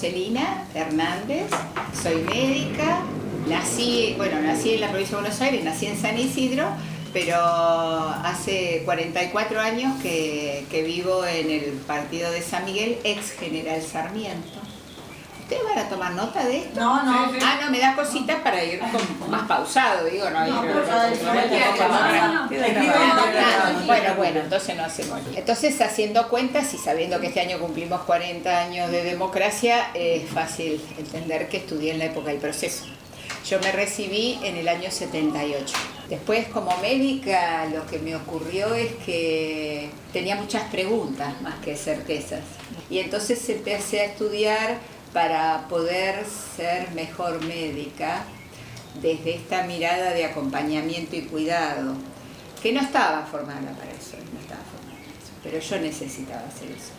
Joselina Hernández, soy médica, nací en la provincia de Buenos Aires, nací en San Isidro, pero hace 44 años que vivo en el partido de San Miguel, ex General Sarmiento. ¿Ustedes van a tomar nota de esto? No. Ah, no, me da cositas para ir más pausado, digo, no. Bueno, entonces no hacemos. Entonces, haciendo cuentas y sabiendo que este año cumplimos 40 años de democracia, es fácil entender que estudié en la época del proceso. Yo me recibí en el año 78. Después, como médica, lo que me ocurrió es que tenía muchas preguntas más que certezas. Y entonces empecé a estudiar para poder ser mejor médica desde esta mirada de acompañamiento y cuidado, que no estaba formada para eso, pero yo necesitaba hacer eso.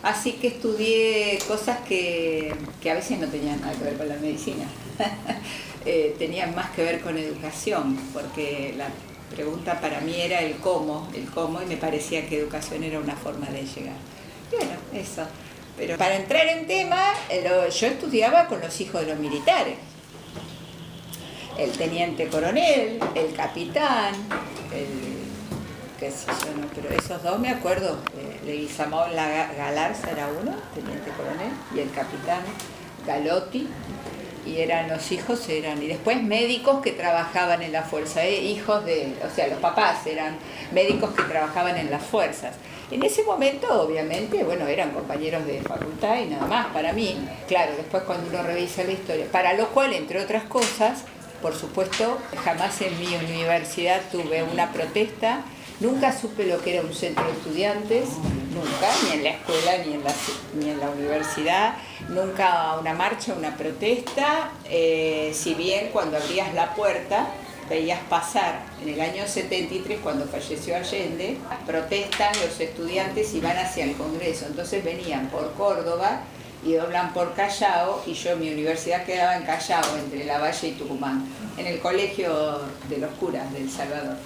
Así que estudié cosas que a veces no tenían nada que ver con la medicina, tenían más que ver con educación, porque la pregunta para mí era el cómo, y me parecía que educación era una forma de llegar. Y bueno, eso. Pero para entrar en tema, yo estudiaba con los hijos de los militares. El teniente coronel, el capitán, qué sé yo, no, pero esos dos me acuerdo. Leguizamón Galarza era uno, teniente coronel, y el capitán Galotti, y y después médicos que trabajaban en la fuerza, los papás eran médicos que trabajaban en las fuerzas. En ese momento, obviamente, eran compañeros de facultad y nada más para mí. Claro, después cuando uno revisa la historia, para lo cual, entre otras cosas, por supuesto, jamás en mi universidad tuve una protesta, nunca supe lo que era un centro de estudiantes, nunca, ni en la escuela, ni en la universidad, nunca una marcha, una protesta, si bien cuando abrías la puerta, veías pasar en el año 73, cuando falleció Allende, protestan los estudiantes y van hacia el Congreso. Entonces venían por Córdoba y doblan por Callao, y mi universidad quedaba en Callao, entre Lavalle y Tucumán, en el colegio de los curas de El Salvador,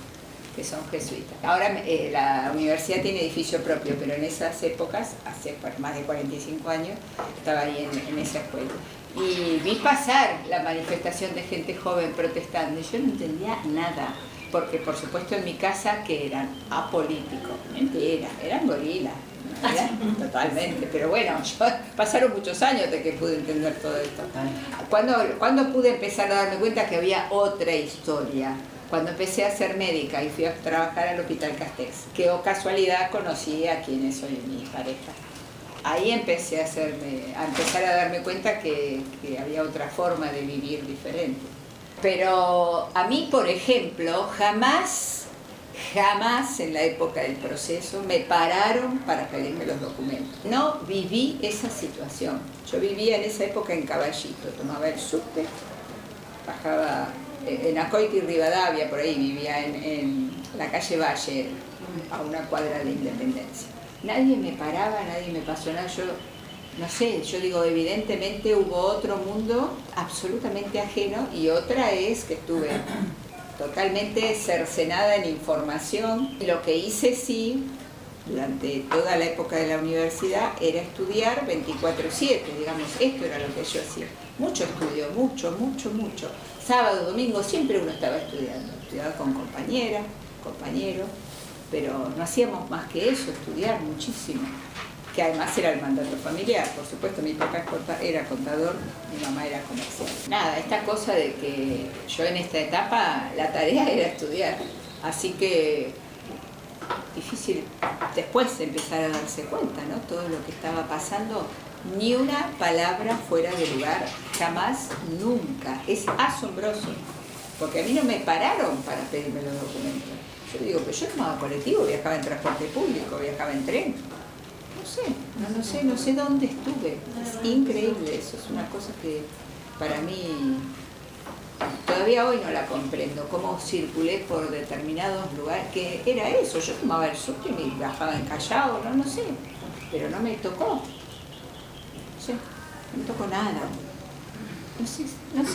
que son jesuitas. Ahora la universidad tiene edificio propio, pero en esas épocas, hace más de 45 años, estaba ahí en esa escuela. Y vi pasar la manifestación de gente joven protestando y yo no entendía nada, porque por supuesto en mi casa que eran apolíticos, mentira, eran gorilas, totalmente, pero pasaron muchos años de que pude entender todo esto. Cuando pude empezar a darme cuenta que había otra historia, cuando empecé a ser médica y fui a trabajar al Hospital Castex, que casualidad conocí a quien es hoy mi pareja. Ahí empecé a empezar a darme cuenta que había otra forma de vivir diferente. Pero a mí, por ejemplo, jamás en la época del proceso me pararon para pedirme los documentos. No viví esa situación. Yo vivía en esa época en Caballito, tomaba el subte, bajaba en Acoite y Rivadavia, por ahí vivía en la calle Valle, a una cuadra de Independencia. Nadie me paraba, nadie me pasó nada, yo digo, evidentemente hubo otro mundo absolutamente ajeno, y otra es que estuve totalmente cercenada en información. Lo que hice durante toda la época de la universidad, era estudiar 24/7, digamos, esto era lo que yo hacía. Mucho estudio, mucho. Sábado, domingo, siempre uno estaba estudiaba con compañeras, compañeros, pero no hacíamos más que eso, estudiar muchísimo, que además era el mandato familiar. Por supuesto, mi papá era contador, mi mamá era comercial. Nada, esta cosa de que yo en esta etapa la tarea era estudiar, así que difícil después empezar a darse cuenta, ¿no? Todo lo que estaba pasando, ni una palabra fuera de lugar, jamás, nunca. Es asombroso, porque a mí no me pararon para pedirme los documentos. Yo digo, pero yo tomaba colectivo, viajaba en transporte público, viajaba en tren. No sé dónde estuve. Es increíble eso, es una cosa que para mí todavía hoy no la comprendo, cómo circulé por determinados lugares, que era eso, yo tomaba el subte y me viajaba en Callao, no sé, pero no me tocó. No me tocó nada. No sé,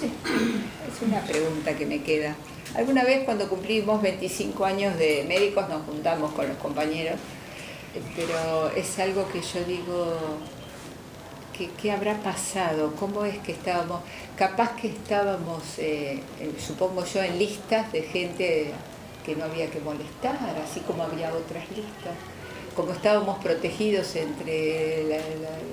es una pregunta que me queda. Alguna vez cuando cumplimos 25 años de médicos nos juntamos con los compañeros, pero es algo que yo digo, qué habrá pasado, cómo es que estábamos, capaz que estábamos, supongo yo, en listas de gente que no había que molestar, así como había otras listas. Como estábamos protegidos entre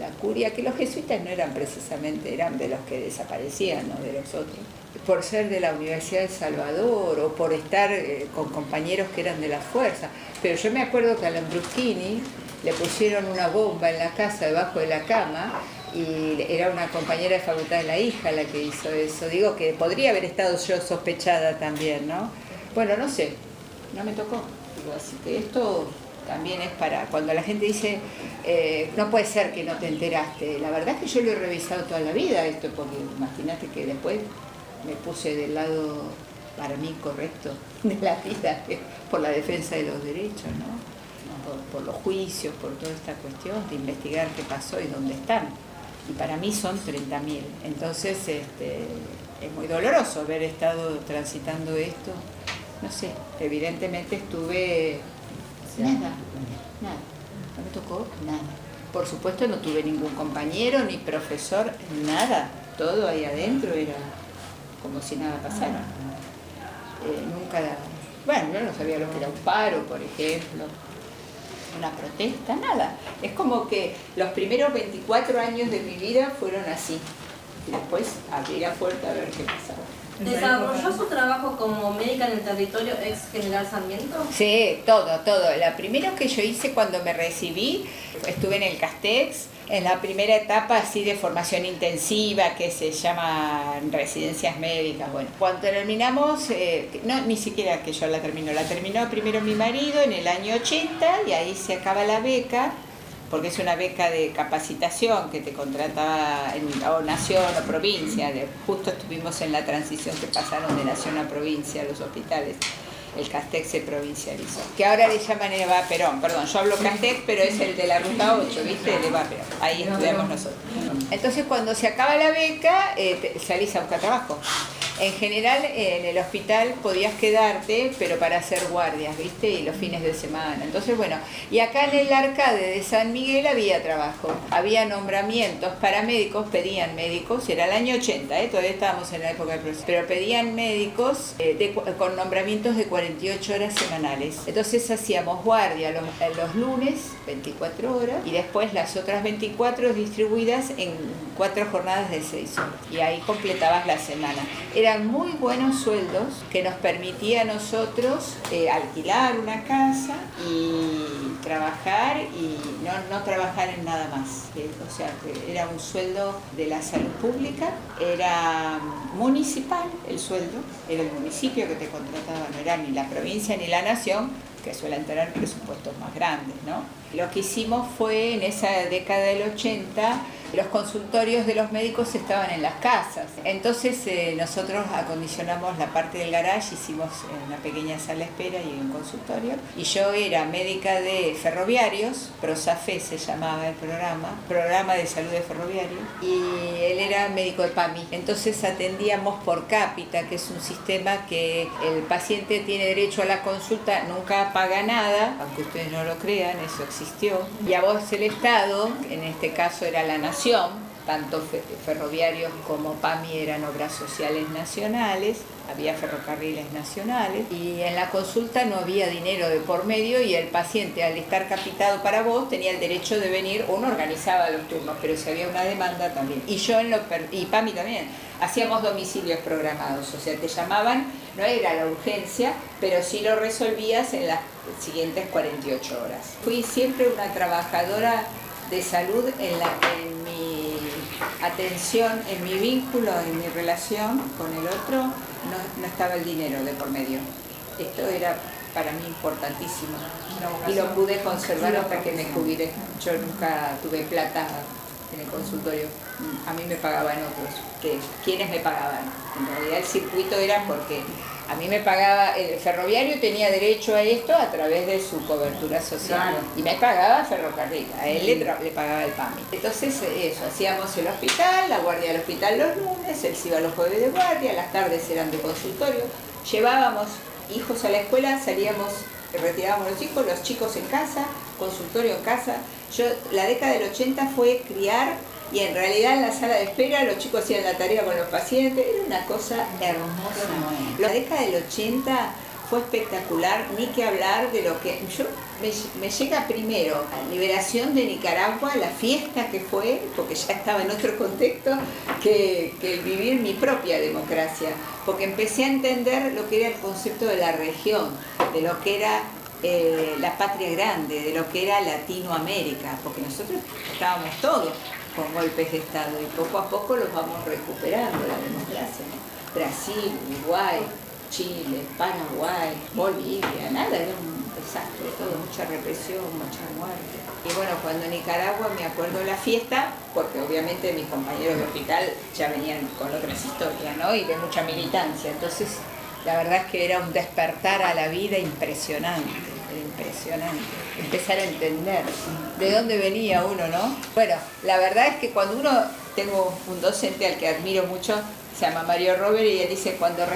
la curia, que los jesuitas no eran precisamente, eran de los que desaparecían, no de los otros, por ser de la Universidad de El Salvador o por estar con compañeros que eran de la fuerza. Pero yo me acuerdo que a Lambruschini le pusieron una bomba en la casa, debajo de la cama, y era una compañera de facultad de la hija la que hizo eso. Digo que podría haber estado yo sospechada también, ¿no? Bueno, no sé, no me tocó. Digo, así que esto también es para cuando la gente dice no puede ser que no te enteraste. La verdad es que yo lo he revisado toda la vida esto, porque imagínate que después me puse del lado para mí correcto de la vida, por la defensa de los derechos, ¿no? Por los juicios, por toda esta cuestión de investigar qué pasó y dónde están. Y para mí son 30.000. Entonces es muy doloroso haber estado transitando esto. No sé, evidentemente estuve nada, no me tocó nada. Por supuesto no tuve ningún compañero ni profesor, nada. Todo ahí adentro era como si nada pasara. Nunca, bueno, yo no sabía lo que era un paro, por ejemplo, una protesta, nada. Es como que los primeros 24 años de mi vida fueron así. Y después abrí la puerta a ver qué pasaba. ¿Desarrolló su trabajo como médica en el territorio ex General Sarmiento? Sí, todo. Lo primero que yo hice cuando me recibí, estuve en el Castex, en la primera etapa así de formación intensiva que se llama residencias médicas. Bueno, cuando terminamos, no, ni siquiera que yo la terminó primero mi marido en el año 80 y ahí se acaba la beca, porque es una beca de capacitación que te contrataba o nación o provincia. Justo estuvimos en la transición que pasaron de nación a provincia los hospitales. El Castex se provincializó, que ahora le llaman Eva Perón, perdón, yo hablo Castex, pero es el de la Ruta 8, ¿viste? El Eva Perón, ahí estudiamos nosotros. Entonces cuando se acaba la beca, salís a buscar trabajo. En general en el hospital podías quedarte, pero para hacer guardias, ¿viste? Y los fines de semana. Entonces, bueno, y acá en el Arcade de San Miguel había trabajo, había nombramientos para médicos, pedían médicos, era el año 80, todavía estábamos en la época del proceso, pero pedían médicos con nombramientos de 48 horas semanales. Entonces hacíamos guardia los lunes, 24 horas, y después las otras 24 distribuidas en 4 jornadas de 6 horas. Y ahí completabas la semana. Eran muy buenos sueldos que nos permitía a nosotros alquilar una casa y trabajar y no trabajar en nada más. O sea, era un sueldo de la salud pública, era municipal el sueldo, era el municipio que te contrataba, no era ni la provincia ni la nación, que suelen tener presupuestos más grandes, ¿no? Lo que hicimos fue, en esa década del 80, los consultorios de los médicos estaban en las casas. Entonces nosotros acondicionamos la parte del garage, hicimos una pequeña sala de espera y un consultorio. Y yo era médica de ferroviarios, PROSAFE se llamaba el programa de salud de ferroviarios, y él era médico de PAMI. Entonces atendíamos por cápita, que es un sistema que el paciente tiene derecho a la consulta, nunca paga nada, aunque ustedes no lo crean, eso existió. Y a vos el Estado, en este caso era la Nación, tanto ferroviarios como PAMI eran obras sociales nacionales, había ferrocarriles nacionales, y en la consulta no había dinero de por medio y el paciente, al estar capitado para vos, tenía el derecho de venir. Uno organizaba los turnos, pero si había una demanda también. Y yo y PAMI también, hacíamos domicilios programados, o sea, te llamaban, no era la urgencia, pero sí lo resolvías en las siguientes 48 horas. Fui siempre una trabajadora de salud en la que en mi atención, en mi vínculo, en mi relación con el otro, no estaba el dinero de por medio. Esto era para mí importantísimo y lo pude conservar hasta que me jubilé. Yo nunca tuve plata en el consultorio, a mí me pagaban otros. ¿Quiénes me pagaban? En realidad el circuito era porque a mí me pagaba, el ferroviario tenía derecho a esto a través de su cobertura social, claro, y me pagaba ferrocarril, a él le pagaba el PAMI. Entonces eso, hacíamos el hospital, la guardia del hospital los lunes, él se iba los jueves de guardia, las tardes eran de consultorio, llevábamos hijos a la escuela, salíamos, retirábamos los chicos en casa, consultorio en casa. La década del 80 fue criar y en realidad en la sala de espera los chicos hacían la tarea con los pacientes, era una cosa hermosa. La década del 80 fue espectacular, ni que hablar de lo que... Me llega primero la liberación de Nicaragua, la fiesta que fue, porque ya estaba en otro contexto, que el vivir mi propia democracia, porque empecé a entender lo que era el concepto de la región, de lo que era la patria grande, de lo que era Latinoamérica, porque nosotros estábamos todos con golpes de Estado y poco a poco los vamos recuperando, la democracia, ¿no? Brasil, Uruguay, Chile, Paraguay, Bolivia, nada, era un desastre todo, mucha represión, mucha muerte. Y bueno, cuando en Nicaragua me acuerdo la fiesta, porque obviamente mis compañeros de hospital ya venían con otras historias, ¿no? Y de mucha militancia, entonces la verdad es que era un despertar a la vida impresionante, empezar a entender de dónde venía uno, ¿no? Bueno, la verdad es que cuando uno, tengo un docente al que admiro mucho, se llama Mario Robert, y él dice, cuando nos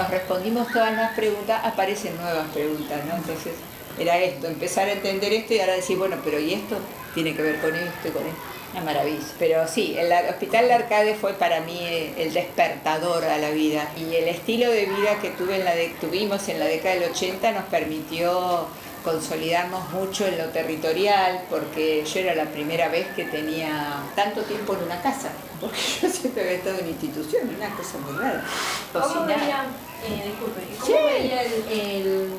respondimos todas las preguntas, aparecen nuevas preguntas, ¿no? Entonces era esto, empezar a entender esto y ahora decir, bueno, pero ¿y esto? Tiene que ver con esto y con esto. Una maravilla. Pero sí, el Hospital La Arcade fue para mí el despertador a la vida, y el estilo de vida que tuvimos en la década del 80 nos permitió consolidarnos mucho en lo territorial, porque yo era la primera vez que tenía tanto tiempo en una casa, porque yo siempre había estado en institución, una cosa muy rara. ¿Cómo veía, veía el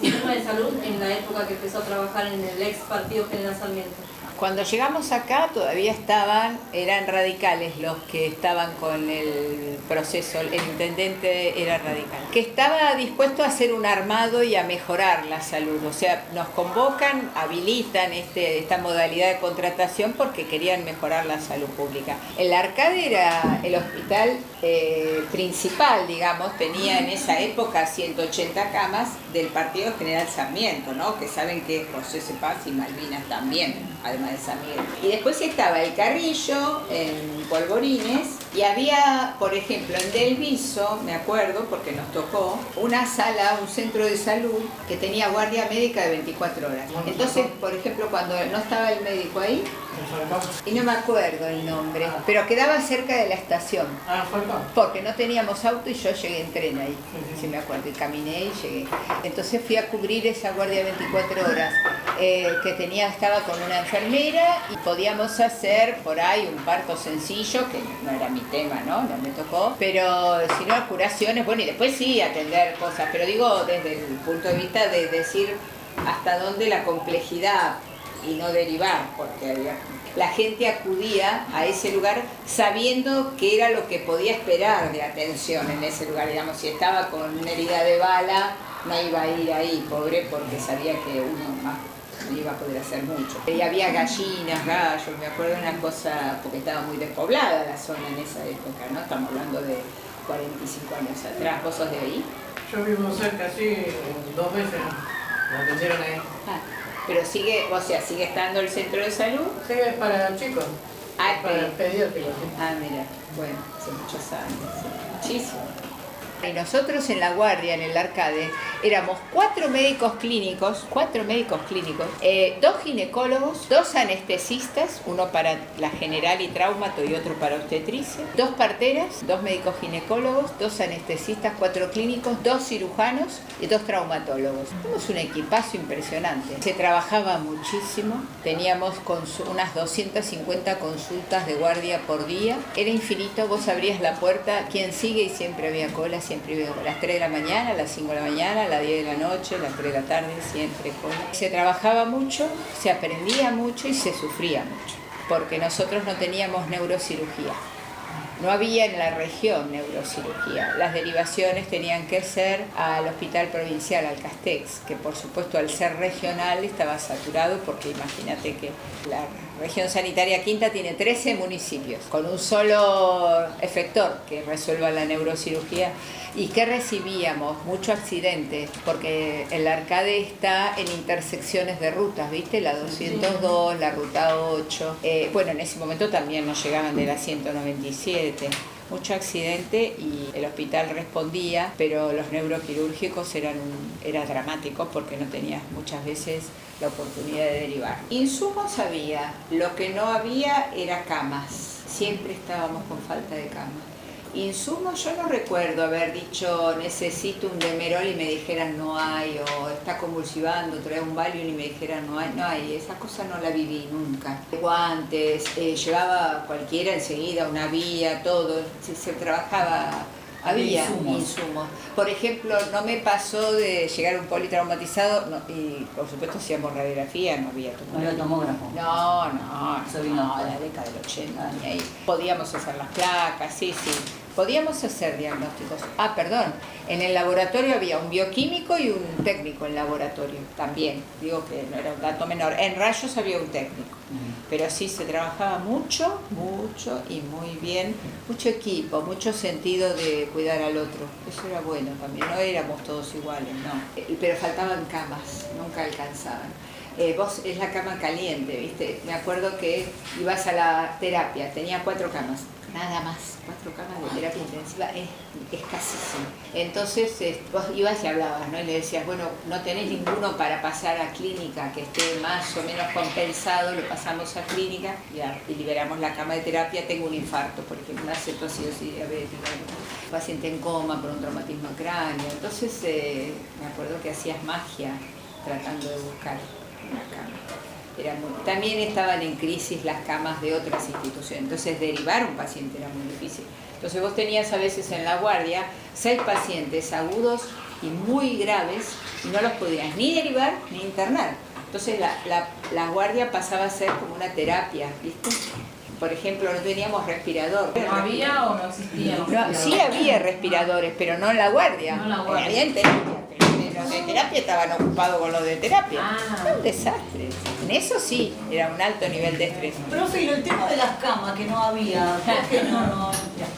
sistema de salud en la época que empezó a trabajar en el ex partido General Sarmiento? Cuando llegamos acá todavía eran radicales los que estaban con el proceso, el intendente era radical, que estaba dispuesto a hacer un armado y a mejorar la salud, o sea, nos convocan, habilitan esta modalidad de contratación porque querían mejorar la salud pública. El Arcade era el hospital principal, digamos, tenía en esa época 180 camas del partido General Sarmiento, ¿no? Que saben que José Cepaz y Malvinas también, además de San Miguel. Y después estaba el Carrillo en Polvorines, y había, por ejemplo, en Del Viso, me acuerdo porque nos tocó, una sala, un centro de salud que tenía guardia médica de 24 horas. Entonces, por ejemplo, cuando no estaba el médico ahí, y no me acuerdo el nombre, pero quedaba cerca de la estación, porque no teníamos auto y yo llegué en tren ahí, si me acuerdo, y caminé y llegué. Entonces fui a cubrir esa guardia 24 horas, que estaba con una enfermera, y podíamos hacer por ahí un parto sencillo, que no era mi tema, ¿no? No me tocó, pero si no, curaciones, bueno, y después sí atender cosas, pero digo desde el punto de vista de decir hasta dónde la complejidad y no derivar, porque la gente acudía a ese lugar sabiendo que era lo que podía esperar de atención en ese lugar, digamos, si estaba con una herida de bala, no iba a ir ahí, pobre, porque sabía que uno más no iba a poder hacer mucho. Y había gallinas, gallos, me acuerdo de una cosa, porque estaba muy despoblada la zona en esa época, ¿no? Estamos hablando de 45 años atrás. ¿Vos sos de ahí? Yo vivo cerca, sí, 2 veces me atendieron ahí. Pero sigue estando el centro de salud. Sí, es para chicos. Para pediátricos. Sí. Mira, bueno, hace muchos años, sí, muchísimo. Y nosotros en La Guardia, en el Arcade, éramos 4 médicos clínicos, 2 ginecólogos, 2 anestesistas, uno para la general y traumato y otro para obstetricia, 2 parteras, 2 médicos ginecólogos, 2 anestesistas, 4 clínicos, 2 cirujanos y 2 traumatólogos. Tenemos un equipazo impresionante. Se trabajaba muchísimo, teníamos unas 250 consultas de guardia por día, era infinito, vos abrías la puerta, quien sigue, y siempre había cola, siempre iba a las 3 de la mañana, a las 5 de la mañana, a las 10 de la noche, a las 3 de la tarde, siempre cola. Se trabajaba mucho, se aprendía mucho y se sufría mucho, porque nosotros no teníamos neurocirugía. No había en la región neurocirugía. Las derivaciones tenían que ser al hospital provincial, al Castex, que por supuesto al ser regional estaba saturado, porque imagínate que la región sanitaria quinta tiene 13 municipios, con un solo efector que resuelva la neurocirugía. ¿Y qué recibíamos? Mucho accidente, porque el Arcade está en intersecciones de rutas, ¿viste? La 202, la ruta 8. Bueno, en ese momento también nos llegaban de la 197. mucho accidente y el hospital respondía, pero los neuroquirúrgicos era dramático porque no tenías muchas veces la oportunidad de derivar. Insumos había, lo que no había era camas, siempre estábamos con falta de camas. Insumos, yo no recuerdo haber dicho necesito un Demerol y me dijeran no hay, o está convulsivando, trae un Valium y me dijeran no hay, esa cosa no la viví nunca. Guantes, llevaba cualquiera enseguida, una vía, todo, se trabajaba, había insumos. Por ejemplo, no me pasó de llegar a un politraumatizado, y por supuesto hacíamos radiografía, no había tomógrafo. No, la década del 80, ni ahí. Podíamos hacer las placas, sí. Podíamos hacer diagnósticos. Perdón, en el laboratorio había un bioquímico y un técnico en laboratorio también. Digo que no era un dato menor. En rayos había un técnico. Pero sí se trabajaba mucho y muy bien. Mucho equipo, mucho sentido de cuidar al otro. Eso era bueno también. No éramos todos iguales, no. Pero faltaban camas, nunca alcanzaban. Vos es la cama caliente, ¿viste? Me acuerdo que ibas a la terapia, tenía 4 camas. Nada más, 4 camas de terapia intensiva es escasísimo. Entonces vos ibas y hablabas, ¿no? Y le decías, bueno, no tenés ninguno para pasar a clínica que esté más o menos compensado, lo pasamos a clínica y liberamos la cama de terapia. Tengo un infarto, por ejemplo, una cetoacidosis diabética, paciente en coma por un traumatismo al cráneo. Entonces me acuerdo que hacías magia tratando de buscar una cama. También estaban en crisis las camas de otras instituciones, entonces derivar un paciente era muy difícil. Entonces vos tenías a veces en la guardia 6 pacientes agudos y muy graves y no los podías ni derivar ni internar. Entonces la guardia pasaba a ser como una terapia, ¿viste? Por ejemplo, no teníamos respirador. ¿No había o no existía? Sí había respiradores, pero no en la guardia. No en la guardia. Había en terapia. Los de terapia estaban ocupados con los de terapia. Era un desastre. En eso sí, era un alto nivel de estrés. Profe, y el tema de las camas que no había, ¿por qué no?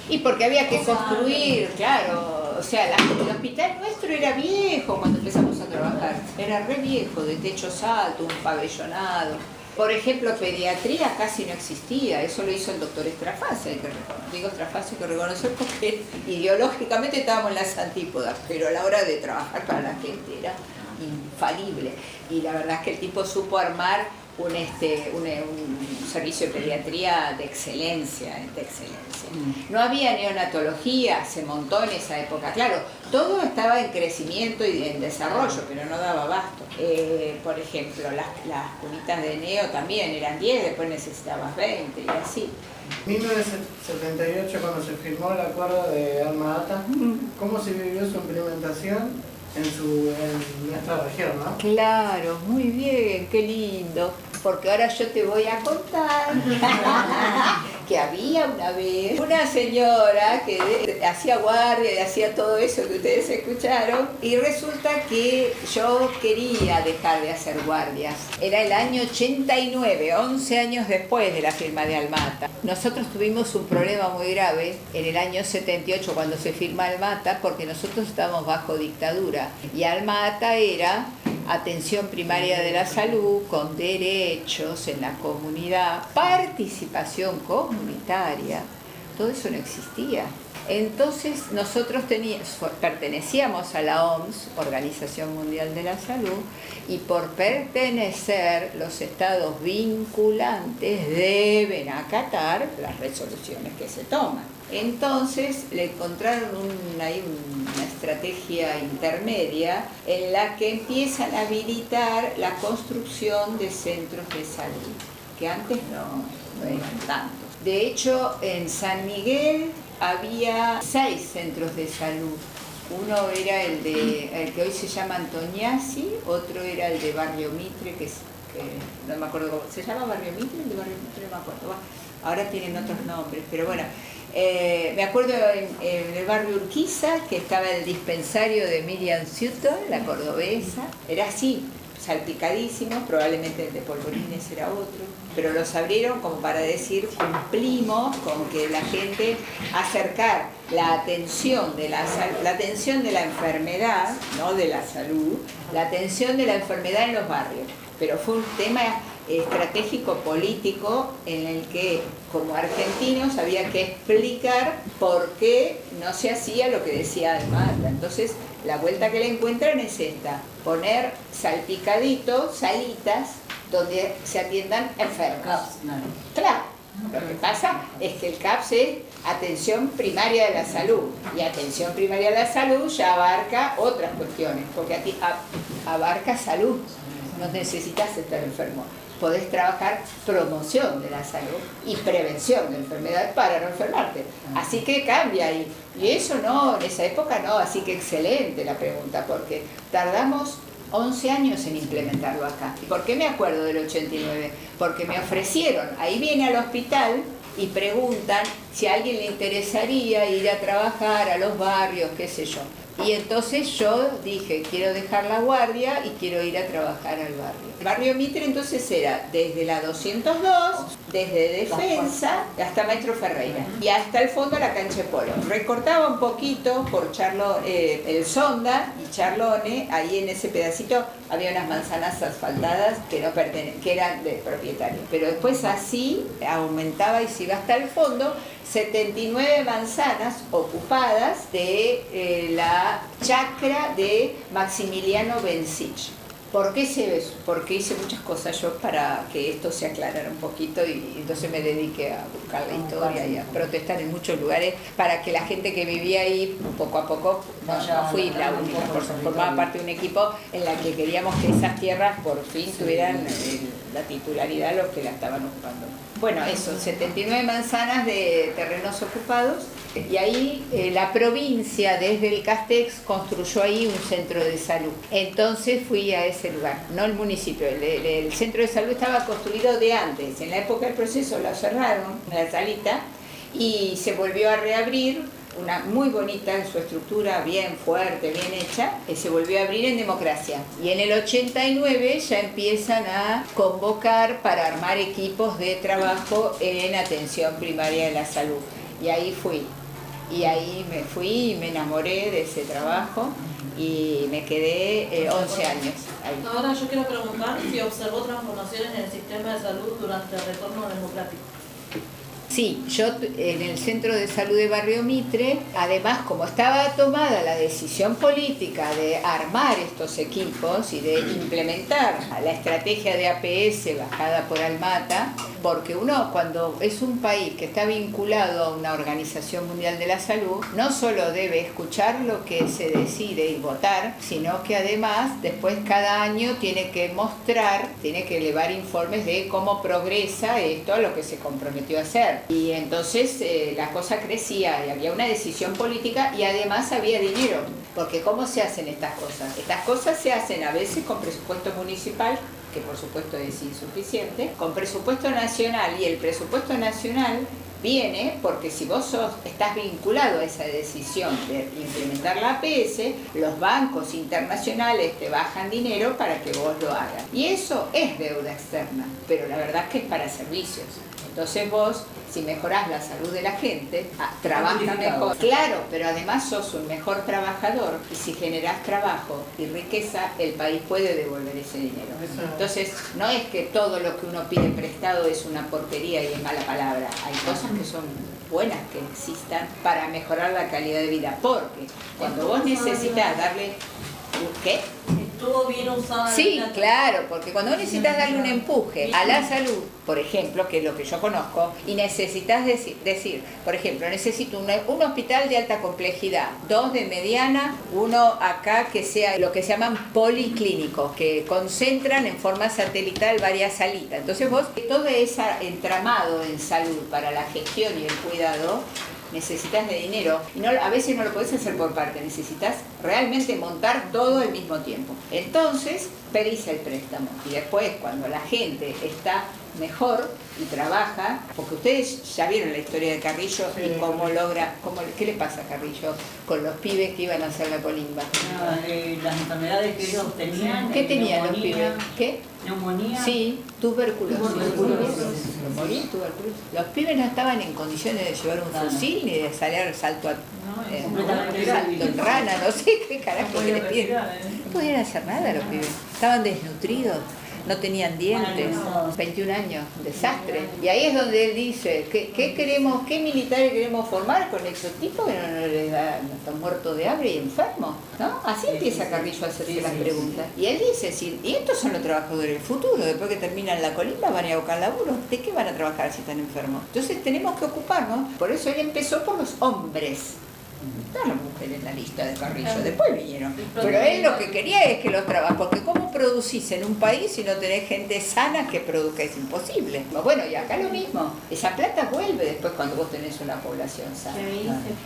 Y porque había que construir, claro. O sea, el hospital nuestro era viejo cuando empezamos a trabajar. Era re viejo, de techos altos, un pabellonado. Por ejemplo, pediatría casi no existía, eso lo hizo el doctor Estrafase, digo Estrafase, hay que reconocer porque ideológicamente estábamos en las antípodas, pero a la hora de trabajar para la gente era infalible. Y la verdad es que el tipo supo armar un servicio de pediatría de excelencia, No había neonatología, se montó en esa época, claro, todo estaba en crecimiento y en desarrollo, pero no daba abasto. Por ejemplo, las cunitas de neo también eran 10, después necesitabas 20 y así. 1978, cuando se firmó el acuerdo de Alma-Ata, ¿cómo se vivió su implementación en nuestra región, no? Claro, muy bien, qué lindo. Porque ahora yo te voy a contar que había una vez una señora que hacía guardia y hacía todo eso que ustedes escucharon, y resulta que yo quería dejar de hacer guardias. Era el año 89, 11 años después de la firma de Alma-Ata. Nosotros tuvimos un problema muy grave en el año 78 cuando se firma Alma-Ata, porque nosotros estábamos bajo dictadura y Alma-Ata era atención primaria de la salud, con derechos en la comunidad, participación comunitaria, todo eso no existía. Entonces nosotros pertenecíamos a la OMS, Organización Mundial de la Salud, y por pertenecer los estados vinculantes deben acatar las resoluciones que se toman. Entonces le encontraron ahí una estrategia intermedia en la que empiezan a habilitar la construcción de centros de salud, que antes no eran tantos. De hecho, en San Miguel había 6 centros de salud. Uno era el que hoy se llama Antoniazzi, otro era el de Barrio Mitre, que no me acuerdo cómo se llama. Barrio Mitre, el de Barrio Mitre no me acuerdo. Bueno, ahora tienen otros nombres, pero bueno. Me acuerdo en el barrio Urquiza, que estaba el dispensario de Miriam Sutton, la cordobesa. Era así, salpicadísimo, probablemente el de Polvorines era otro, pero los abrieron como para decir, cumplimos con que la gente acercar la atención de la enfermedad, no de la salud, la atención de la enfermedad en los barrios. Pero fue un tema estratégico político en el que como argentinos había que explicar por qué no se hacía lo que decía Almagro. Entonces la vuelta que le encuentran es esta: poner salpicaditos, salitas, donde se atiendan enfermos. Claro. Lo que pasa es que el CAPS es atención primaria de la salud, y atención primaria de la salud ya abarca otras cuestiones, porque a ti abarca salud, no necesitas estar enfermo. Podés trabajar promoción de la salud y prevención de enfermedades para no enfermarte. Así que cambia ahí. Y eso no, en esa época no, así que excelente la pregunta, porque tardamos 11 años en implementarlo acá. ¿Y por qué me acuerdo del 89? Porque me ofrecieron, ahí viene al hospital y preguntan si a alguien le interesaría ir a trabajar a los barrios, qué sé yo. Y entonces yo dije, quiero dejar la guardia y quiero ir a trabajar al barrio. El barrio Mitre entonces era desde la 202, desde Defensa hasta Maestro Ferreira y hasta el fondo la cancha de polo. Recortaba un poquito por el Sonda y Charlone, ahí en ese pedacito había unas manzanas asfaltadas que eran del propietario. Pero después así aumentaba y se iba hasta el fondo. 79 manzanas ocupadas de la chacra de Maximiliano Bencich. ¿Por qué se ve eso? Porque hice muchas cosas yo para que esto se aclarara un poquito y entonces me dediqué a buscar la historia y a protestar en muchos lugares para que la gente que vivía ahí poco a poco, no fui la única, formaba parte de un equipo en la que queríamos que esas tierras por fin tuvieran la titularidad los que la estaban ocupando. Bueno, eso, 79 manzanas de terrenos ocupados, y ahí la provincia desde el Castex construyó ahí un centro de salud. Entonces fui a ese lugar, no el municipio, el centro de salud estaba construido de antes, en la época del proceso lo cerraron, la salita, y se volvió a reabrir, una muy bonita en su estructura, bien fuerte, bien hecha, se volvió a abrir en democracia. Y en el 89 ya empiezan a convocar para armar equipos de trabajo en atención primaria de la salud. Y ahí fui. Y ahí me fui y me enamoré de ese trabajo y me quedé 11 años ahí. Ahora yo quiero preguntar si observó transformaciones en el sistema de salud durante el retorno democrático. Sí, yo en el Centro de Salud de Barrio Mitre, además como estaba tomada la decisión política de armar estos equipos y de implementar la estrategia de APS bajada por Almata, porque uno cuando es un país que está vinculado a una Organización Mundial de la Salud, no solo debe escuchar lo que se decide y votar, sino que además después cada año tiene que mostrar, tiene que elevar informes de cómo progresa esto a lo que se comprometió a hacer. Y entonces la cosa crecía y había una decisión política y además había dinero, porque ¿cómo se hacen estas cosas? Estas cosas se hacen a veces con presupuesto municipal, que por supuesto es insuficiente, con presupuesto nacional, y el presupuesto nacional viene porque si vos estás vinculado a esa decisión de implementar la APS, los bancos internacionales te bajan dinero para que vos lo hagas. Y eso es deuda externa, pero la verdad es que es para servicios. Entonces vos, si mejorás la salud de la gente, trabajas mejor. Claro, pero además sos un mejor trabajador y si generás trabajo y riqueza, el país puede devolver ese dinero. Entonces, no es que todo lo que uno pide prestado es una porquería y es mala palabra. Hay cosas que son buenas que existan para mejorar la calidad de vida, porque cuando vos necesitas darle... ¿Qué? Estuvo bien usada. Sí, claro, porque cuando vos necesitas darle un empuje a la salud, por ejemplo, que es lo que yo conozco, y necesitas decir, por ejemplo, necesito un hospital de alta complejidad, 2 de mediana, uno acá que sea lo que se llaman policlínicos, que concentran en forma satelital varias salitas. Entonces vos, todo ese entramado en salud para la gestión y el cuidado, necesitas de dinero y no, a veces no lo podés hacer por parte, necesitas realmente montar todo al mismo tiempo. Entonces pedís el préstamo y después cuando la gente está mejor y trabaja, porque ustedes ya vieron la historia de Carrillo y cómo logra, ¿qué le pasa a Carrillo con los pibes que iban a hacer la colimba? Las enfermedades que ellos tenían. ¿Qué tenían los pibes? ¿Qué? Neumonía. Sí, tuberculosis. Los pibes no estaban en condiciones de llevar un fusil ni de salir al salto salto en rana, no sé qué carajo que les piden. No podían hacer nada los pibes, estaban desnutridos. no tenían dientes, Bueno, 21 años, un desastre. Y ahí es donde él dice, ¿qué militares queremos formar con esos tipos que no les da, no están muertos de hambre y enfermos? ¿No? Así empieza Carrillo a hacerse las preguntas. Y él dice, sí, y estos son los trabajadores del futuro, después que terminan la colimba van a ir a buscar laburo, ¿de qué van a trabajar si están enfermos? Entonces tenemos que ocuparnos, por eso él empezó por los hombres. Están las mujeres en la lista de Carrillo, después vinieron. Pero él lo que quería es que los trabajos, porque ¿cómo producís en un país si no tenés gente sana que produzca? Es imposible. Bueno, y acá lo mismo. Esa plata vuelve después cuando vos tenés una población sana.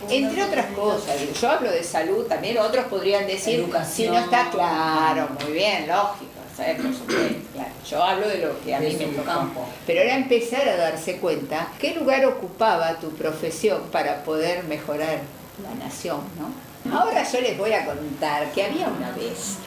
Entre otras cosas, digo, yo hablo de salud, también otros podrían decir, si no está claro, muy bien, lógico. Por supuesto, claro. Yo hablo de lo que a mí me tocó. Pero era empezar a darse cuenta qué lugar ocupaba tu profesión para poder mejorar la nación, ¿no? Ahora yo les voy a contar que había una vez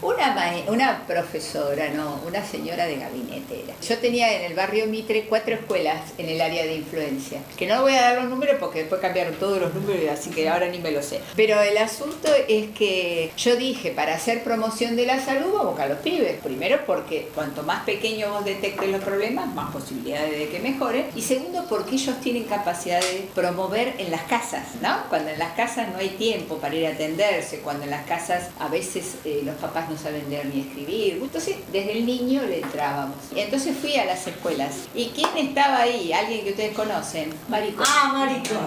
una profesora, una señora de gabinete era. Yo tenía en el barrio Mitre 4 escuelas en el área de influencia, que no voy a dar los números porque después cambiaron todos los números, así que ahora ni me lo sé. Pero el asunto es que yo dije, para hacer promoción de la salud, vamos a los pibes. Primero porque cuanto más pequeño vos detectes los problemas, más posibilidades de que mejoren. Y segundo porque ellos tienen capacidad de promover en las casas, ¿no? Cuando en las casas no hay tiempo para ir a atenderse, cuando en las casas a veces los papás no saben leer ni escribir. Entonces, desde el niño le entrábamos. Y entonces fui a las escuelas. ¿Y quién estaba ahí? Alguien que ustedes conocen. Maricón. Ah, Maricón.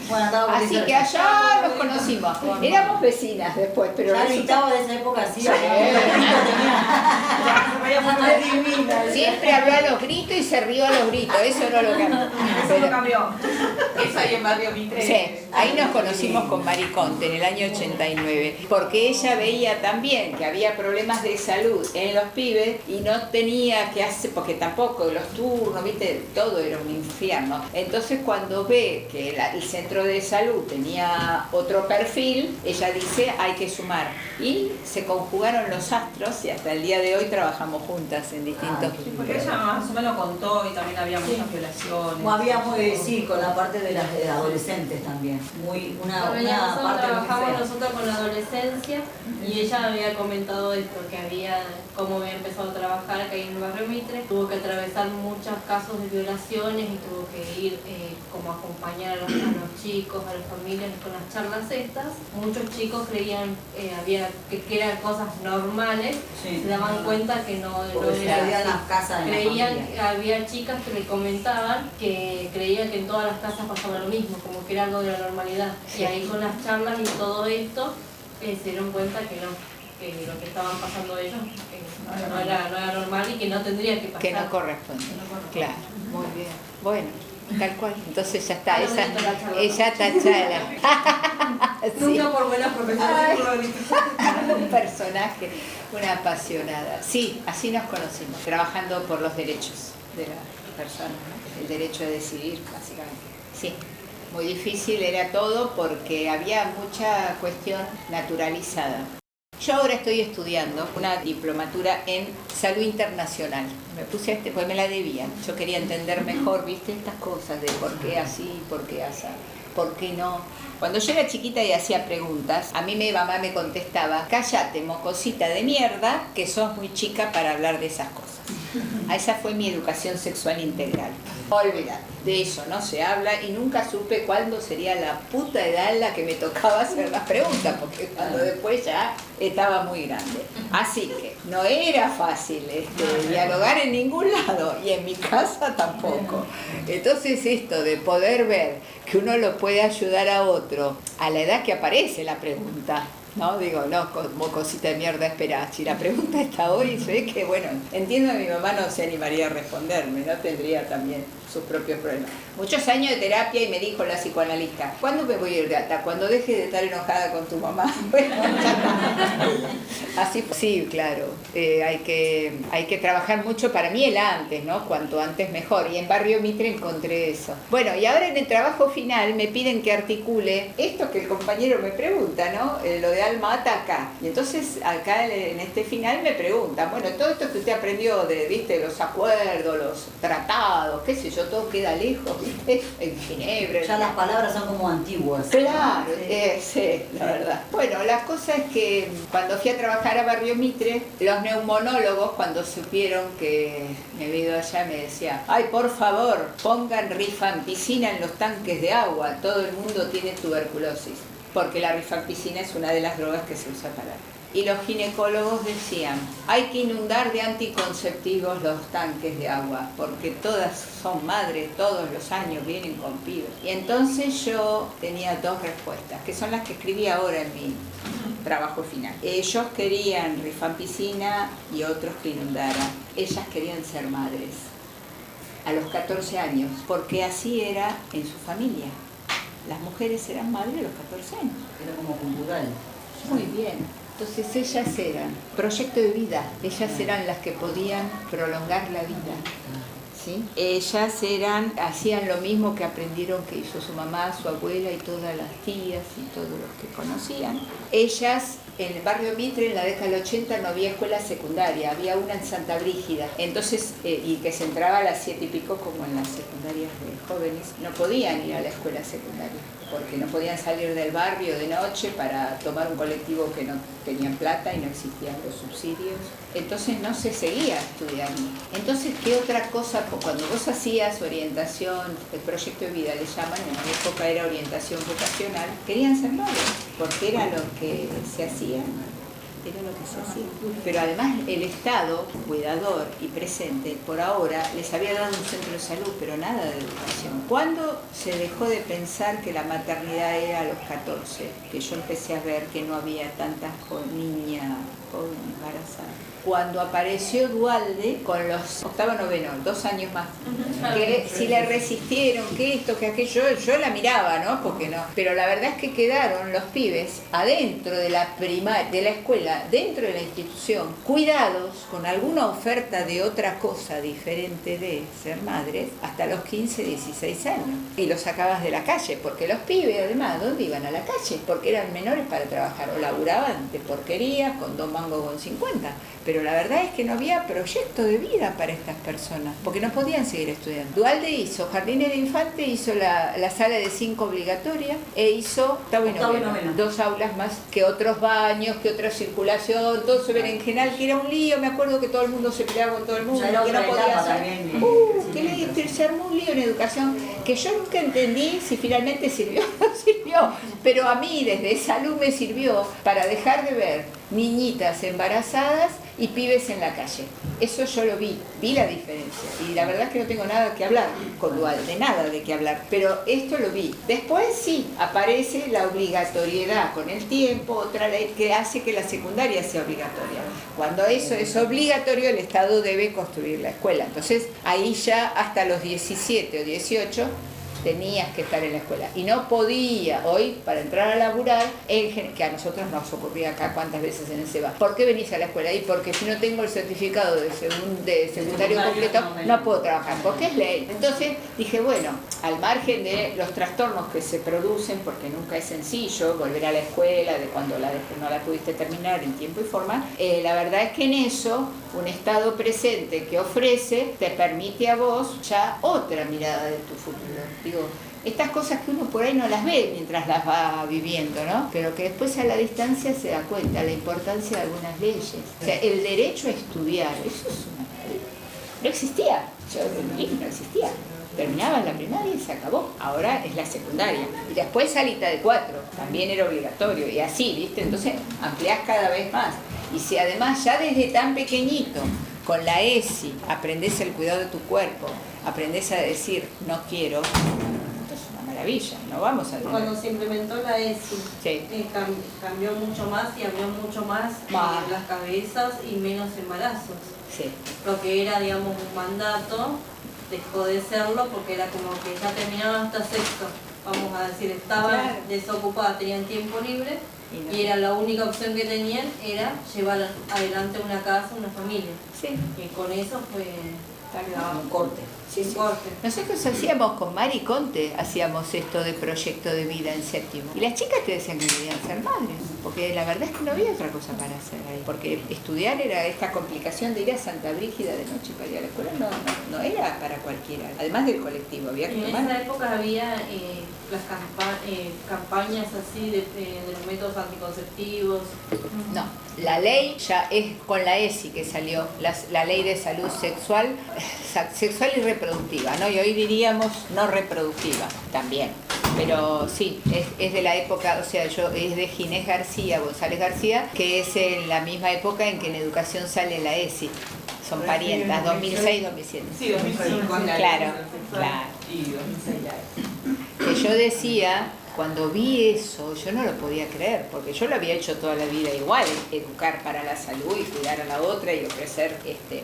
Bueno, así que allá nos conocimos. Éramos vecinas después, pero ya gritaba de esa época así. Siempre habló a los gritos y se rió a los gritos. Eso no lo cambió. Eso no cambió. Eso ahí en Barrio Mitre. Sí, ahí nos conocimos con Mariconte en el año 89, porque ella veía también que había problemas de salud en los pibes y no tenía que hacer, porque tampoco los turnos, viste, todo era un infierno. Entonces cuando ve que el centro de salud tenía otro perfil, ella dice hay que sumar. Y se conjugaron los astros y hasta el día de hoy trabajamos juntas en distintos... Sí, porque ella más o menos contó y también había muchas violaciones. Había sí, con la parte de las adolescentes también. Una nosotros parte trabajamos muy fea. nosotros con la adolescencia y ella había comentado esto, que había, como había empezado a trabajar acá en el barrio Mitre, tuvo que atravesar muchos casos de violaciones y tuvo que ir como a acompañar a los chicos, a las familias con las charlas estas. Muchos chicos creían que eran cosas normales, Sí. se daban cuenta que no Porque se era veían así. las casas de la Creían, familia. había chicas que me comentaban que creían que en todas las casas pasaba lo mismo, como que era algo de la normalidad. Sí. Y ahí con las charlas y todo esto se dieron cuenta que no, que lo que estaban pasando ellos no era normal y que no tendría que pasar. Que no corresponde. Que no corresponde. Claro, muy bien. Bueno, tal cual. Entonces ya está, Ah, esa bonito la charla. ella tachala. Sí. Nunca por buenas profesiones. Un personaje, una apasionada. Sí, así nos conocimos, trabajando por los derechos de las personas, ¿no? El derecho a decidir, básicamente. Sí, muy difícil era todo porque había mucha cuestión naturalizada. Yo ahora estoy estudiando una diplomatura en salud internacional. Me puse pues me la debían. Yo quería entender mejor, viste, estas cosas de por qué así, por qué así, por qué no. Cuando yo era chiquita y hacía preguntas, a mí mi mamá me contestaba, cállate, mocosita de mierda, que sos muy chica para hablar de esas cosas. Esa fue mi educación sexual integral. Olvídate, de eso no se habla y nunca supe cuándo sería la puta edad en la que me tocaba hacer las preguntas, porque cuando después ya estaba muy grande. Así que no era fácil dialogar en ningún lado y en mi casa tampoco. Entonces esto de poder ver que uno lo puede ayudar a otro a la edad que aparece la pregunta, no, digo, no, como cosita de mierda, espera, si la pregunta está hoy, se ve que, bueno, entiendo que mi mamá no se animaría a responderme, no tendría también sus propios problemas. Muchos años de terapia y me dijo la psicoanalista, ¿cuándo me voy a ir de alta? Cuando deje de estar enojada con tu mamá. Bueno, así, sí, claro, hay que trabajar mucho, para mí el antes, ¿no? Cuanto antes mejor, y en Barrio Mitre encontré eso. Bueno, y ahora en el trabajo final me piden que articule esto que el compañero me pregunta, ¿no? Lo de alma ata acá. Y entonces acá en este final me preguntan, bueno, todo esto que usted aprendió ¿viste? Los acuerdos, los tratados, qué sé yo, todo queda lejos, ¿viste? En Ginebra. Ya las palabras son como antiguas. Claro, sí, la verdad. Bueno, la cosa es que cuando fui a trabajar a Barrio Mitre, los neumonólogos, cuando supieron que me había ido allá, me decían, ay, por favor, pongan rifampicina en los tanques de agua, todo el mundo tiene tuberculosis, porque la rifampicina es una de las drogas que se usa para... Y los ginecólogos decían, hay que inundar de anticonceptivos los tanques de agua, porque todas son madres, todos los años vienen con pibes. Y entonces yo tenía dos respuestas, que son las que escribí ahora en mi trabajo final. Ellos querían rifampicina y otros que inundaran. Ellas querían ser madres a los 14 años, porque así era en su familia. Las mujeres eran madres a los 14 años. Era como cultural. Muy bien. Entonces ellas eran proyecto de vida, ellas eran las que podían prolongar la vida. ¿Sí? Ellas hacían lo mismo que aprendieron que hizo su mamá, su abuela y todas las tías y todos los que conocían. Ellas, en el barrio Mitre, en la década del 80 no había escuela secundaria, había una en Santa Brígida. Entonces, y que se entraba a las 7 y pico como en las secundarias de jóvenes, no podían ir a la escuela secundaria, porque no podían salir del barrio de noche para tomar un colectivo que no tenían plata y no existían los subsidios. Entonces no se seguía estudiando. Entonces, ¿qué otra cosa? Cuando vos hacías orientación, el proyecto de vida le llaman, en mi época era orientación vocacional, querían ser madres, porque era lo que se hacía. Era lo que se hacía. Pero además el Estado, cuidador y presente, por ahora les había dado un centro de salud, pero nada de educación. ¿Cuándo se dejó de pensar que la maternidad era a los 14? Que yo empecé a ver que no había tantas niñas joven embarazadas. Cuando apareció Dualde con los octavo noveno, 2 años más, que si le resistieron, que esto, que aquello, yo la miraba, ¿no? Porque no. Pero la verdad es que quedaron los pibes adentro de la de la escuela, dentro de la institución, cuidados con alguna oferta de otra cosa diferente de ser madres, hasta los 15, 16 años. Y los sacabas de la calle, porque los pibes, además, ¿dónde iban? A la calle, porque eran menores para trabajar, o laburaban de porquería, con 2 mangos con 50. Pero la verdad es que no había proyecto de vida para estas personas, porque no podían seguir estudiando. Dualde hizo jardines de infante, hizo la sala de 5 obligatoria, e hizo octavo y noveno. 2 aulas más, que otros baños, que otra circulación, todo eso berenjenal, que era un lío. Me acuerdo que todo el mundo se peleaba con todo el mundo, que no podía hacer. Que se armó un lío en educación, que yo nunca entendí si finalmente sirvió o no sirvió, pero a mí desde salud me sirvió para dejar de ver niñitas embarazadas y pibes en la calle. Eso yo lo vi la diferencia. Y la verdad es que no tengo nada que hablar con Dualde, nada de qué hablar, pero esto lo vi. Después sí, aparece la obligatoriedad con el tiempo, otra ley que hace que la secundaria sea obligatoria. Cuando eso es obligatorio, el Estado debe construir la escuela. Entonces, ahí ya hasta los 17 o 18 tenías que estar en la escuela y no podía hoy para entrar a laburar que a nosotros nos ocurría acá cuántas veces en el SEBA. ¿Por qué venís a la escuela? Y porque si no tengo el certificado de secundario completo no puedo trabajar, porque es ley. Entonces dije, bueno, al margen de los trastornos que se producen, porque nunca es sencillo volver a la escuela de cuando no la pudiste terminar en tiempo y forma, la verdad es que en eso un estado presente que ofrece te permite a vos ya otra mirada de tu futuro. Digo, estas cosas que uno por ahí no las ve mientras las va viviendo, ¿no? Pero que después a la distancia se da cuenta la importancia de algunas leyes. O sea, el derecho a estudiar, eso es una maravilla. No existía, no existía. Terminabas la primaria y se acabó. Ahora es la secundaria. Y después salita de 4, también era obligatorio. Y así, ¿viste? Entonces ampliás cada vez más. Y si además ya desde tan pequeñito, con la ESI, aprendés el cuidado de tu cuerpo, aprendés a decir no quiero, esto es una maravilla, no vamos a tener. Cuando se implementó la ESI, sí. Cambió mucho más y abrió mucho más las cabezas y menos embarazos. Sí. Lo que era, digamos, un mandato, dejó de serlo porque era como que ya terminaban hasta sexto, vamos a decir, estaban desocupadas, tenían tiempo libre y era la única opción que tenían era llevar adelante una casa, una familia. Sí. Y con eso fue Un corte. Sí, sí. Nosotros hacíamos con Mari Conte, hacíamos esto de proyecto de vida en séptimo. Y las chicas te decían que querían ser madres, porque la verdad es que no había otra cosa para hacer ahí. Porque estudiar era esta complicación de ir a Santa Brígida de noche para ir a la escuela, no era para cualquiera. Además del colectivo, había que En tomar. esa época había las campañas así de los métodos anticonceptivos. No, la ley ya es con la ESI que salió, la ley de salud sexual y reproductiva, ¿no? Y hoy diríamos no reproductiva también. Pero sí, es de la época, o sea, es de Ginés García, González García, que es en la misma época en que en educación sale la ESI. Son parientas, 2006, 2007. Sí, 2005 es la Claro, ley sexual claro. y 2006 la Que yo decía, cuando vi eso, yo no lo podía creer, porque yo lo había hecho toda la vida igual, educar para la salud y cuidar a la otra y ofrecer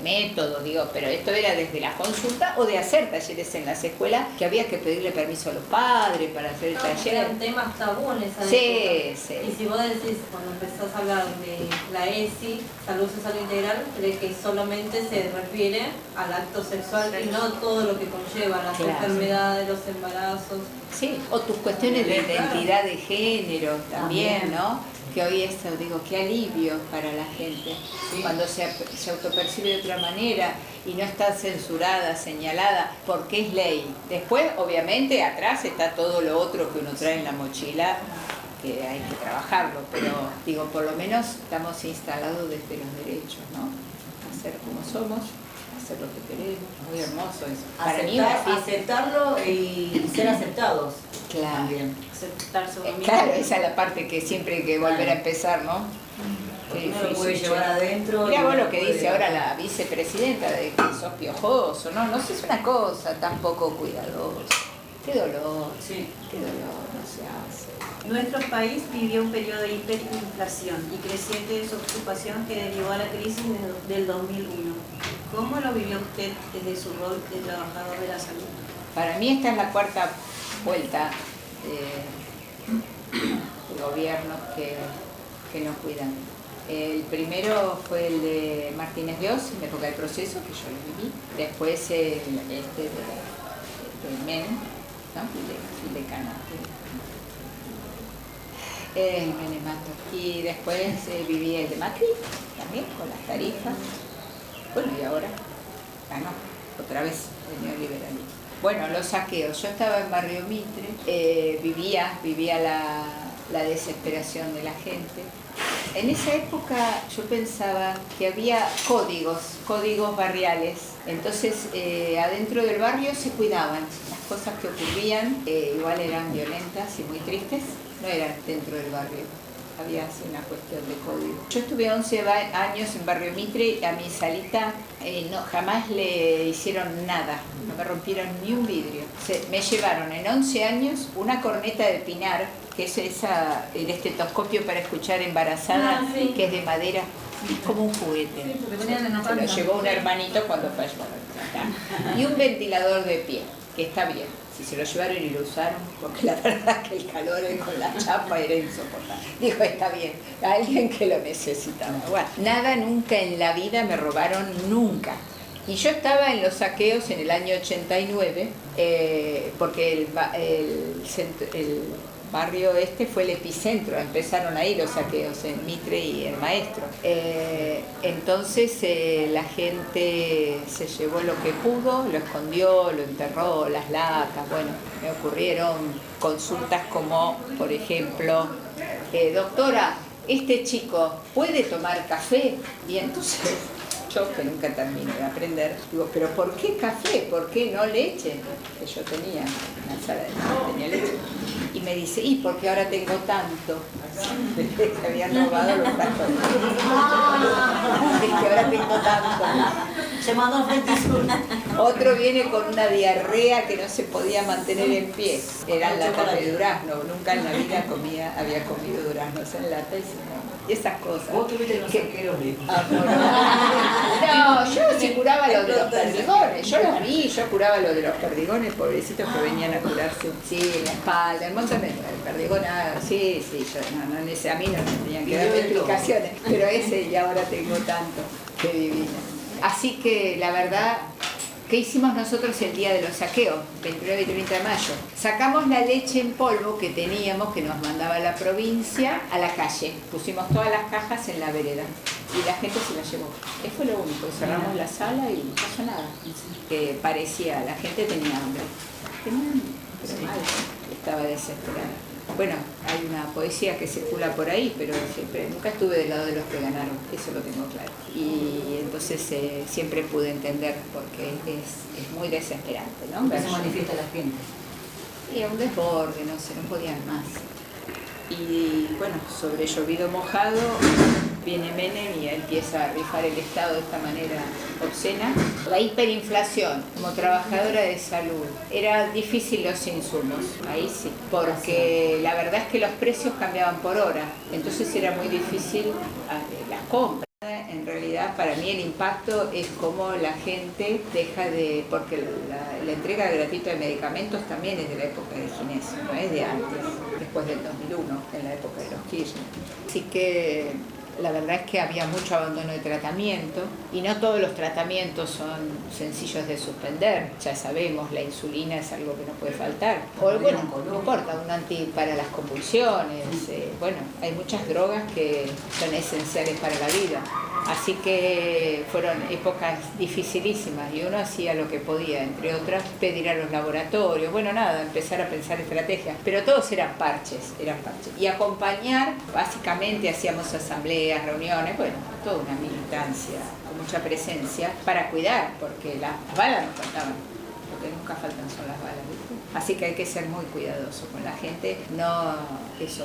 métodos, pero esto era desde la consulta o de hacer talleres en las escuelas, que había que pedirle permiso a los padres para hacer el taller. Eran temas tabú en esa Sí, época. sí. Y si vos decís, cuando empezás a hablar de la ESI, salud sexual integral, cree que solamente se refiere al acto sexual y no todo lo que conlleva las Claro. enfermedades, los embarazos. Sí, o tus cuestiones de identidad de género también, ¿no? Que hoy esto, digo, qué alivio para la gente, cuando se autopercibe de otra manera y no está censurada, señalada, porque es ley. Después, obviamente, atrás está todo lo otro que uno trae en la mochila, que hay que trabajarlo, pero digo, por lo menos estamos instalados desde los derechos, ¿no? A ser como somos, hacer lo que queremos, muy hermoso eso. Para mí, Aceptarlo y ser aceptados. claro. También. Aceptarse uno mismo. Claro, esa es la parte que siempre hay que volver a empezar, ¿no? Qué Uno lo puede difícil, llevar che. adentro. Mirá y vos uno lo que puede- dice ahora la vicepresidenta de que sos piojoso, no sé, es una cosa tan poco cuidadosa. Qué dolor, Sí. qué dolor, no se hace. Nuestro país vivió un periodo de hiperinflación y creciente desocupación que derivó a la crisis del 2001. ¿Cómo lo vivió usted desde su rol de trabajador de la salud? Para mí esta es la cuarta vuelta de gobiernos que nos cuidan. El primero fue el de Martínez de Oz, en la época del proceso, que yo lo viví. Después el de Men, ¿no? El de Cana. El Menemato. Y después viví el de Macri, también, con las tarifas. Bueno, y ahora ganó otra vez el neoliberalismo. Bueno, los saqueos. Yo estaba en Barrio Mitre, vivía la desesperación de la gente. En esa época yo pensaba que había códigos barriales. Entonces, adentro del barrio se cuidaban. Las cosas que ocurrían igual eran violentas y muy tristes, no eran dentro del barrio. Había así una cuestión de código. Yo estuve 11 años en Barrio Mitre y a mi Salita jamás le hicieron nada, no me rompieron ni un vidrio. Me llevaron en 11 años una corneta de pinar, que es el estetoscopio para escuchar embarazada, Sí. que es de madera, como un juguete. Sí, porque venían en Se lo llevó un hermanito cuando falleció. Y un ventilador de pie, que está bien. Si se lo llevaron y lo usaron, porque la verdad que el calor con la chapa era insoportable. Dijo, está bien, alguien que lo necesitaba. Bueno, nada nunca en la vida me robaron, nunca. Y yo estaba en los saqueos en el año 89, porque el barrio fue el epicentro, empezaron ahí los saqueos en Mitre y el Maestro. Entonces la gente se llevó lo que pudo, lo escondió, lo enterró, las latas, bueno, me ocurrieron consultas como, por ejemplo, doctora, ¿este chico puede tomar café? Y entonces yo, que nunca termino de aprender, digo, ¿pero por qué café? ¿Por qué no leche? Que yo tenía una sala de leche, tenía leche. Y me dice, ¿y porque ahora tengo tanto? Que habían robado los tacos. Es que ahora tengo tanto. Se mandó al frente sur. Otro viene con una diarrea que no se podía mantener en pie. Eran latas de durazno. Nunca en la vida había comido duraznos en lata y esas cosas. Vos tuviste los saqueros, No, yo sí curaba lo de los perdigones. Yo los vi, yo curaba lo de los perdigones, pobrecitos que venían a curarse. Sí, la espalda, el montón de perdigón. Sí, yo, a mí no me tenían que dar explicaciones. Pero ese y ahora tengo tanto. Qué divino. Así que la verdad, ¿Qué hicimos nosotros el día de los saqueos, 29 y 30 de mayo? Sacamos la leche en polvo que teníamos, que nos mandaba la provincia, a la calle. Pusimos todas las cajas en la vereda y la gente se la llevó. Eso fue lo único. Cerramos la sala y no pasó nada. Que parecía, la gente tenía hambre. Tenía hambre, pero mal, estaba desesperada. Bueno, hay una poesía que circula por ahí, pero siempre, nunca estuve del lado de los que ganaron, eso lo tengo claro. Y entonces siempre pude entender, porque es muy desesperante, ¿no? ¿Cómo se manifiesta la gente? Y un desborde, no sé, no podían más. Y bueno, sobre llovido mojado, viene Menem y empieza a rifar el Estado de esta manera obscena. La hiperinflación, como trabajadora de salud, era difícil los insumos, ahí sí, porque la verdad es que los precios cambiaban por hora, entonces era muy difícil las compras. En realidad, para mí el impacto es como la gente deja de... porque la entrega gratuita de medicamentos también es de la época de Ginés, no es de antes, después del 2001, en la época de los Kirchner. Así que la verdad es que había mucho abandono de tratamiento y no todos los tratamientos son sencillos de suspender. Ya sabemos, la insulina es algo que no puede faltar. O bueno, no importa, un anti para las convulsiones. Bueno, hay muchas drogas que son esenciales para la vida. Así que fueron épocas dificilísimas y uno hacía lo que podía, entre otras, pedir a los laboratorios, bueno, nada, empezar a pensar estrategias, pero todos eran parches. Y acompañar, básicamente hacíamos asambleas, reuniones, bueno, toda una militancia con mucha presencia para cuidar, porque las balas no faltaban, lo que nunca faltan son las balas, ¿viste? Así que hay que ser muy cuidadoso con la gente, no eso,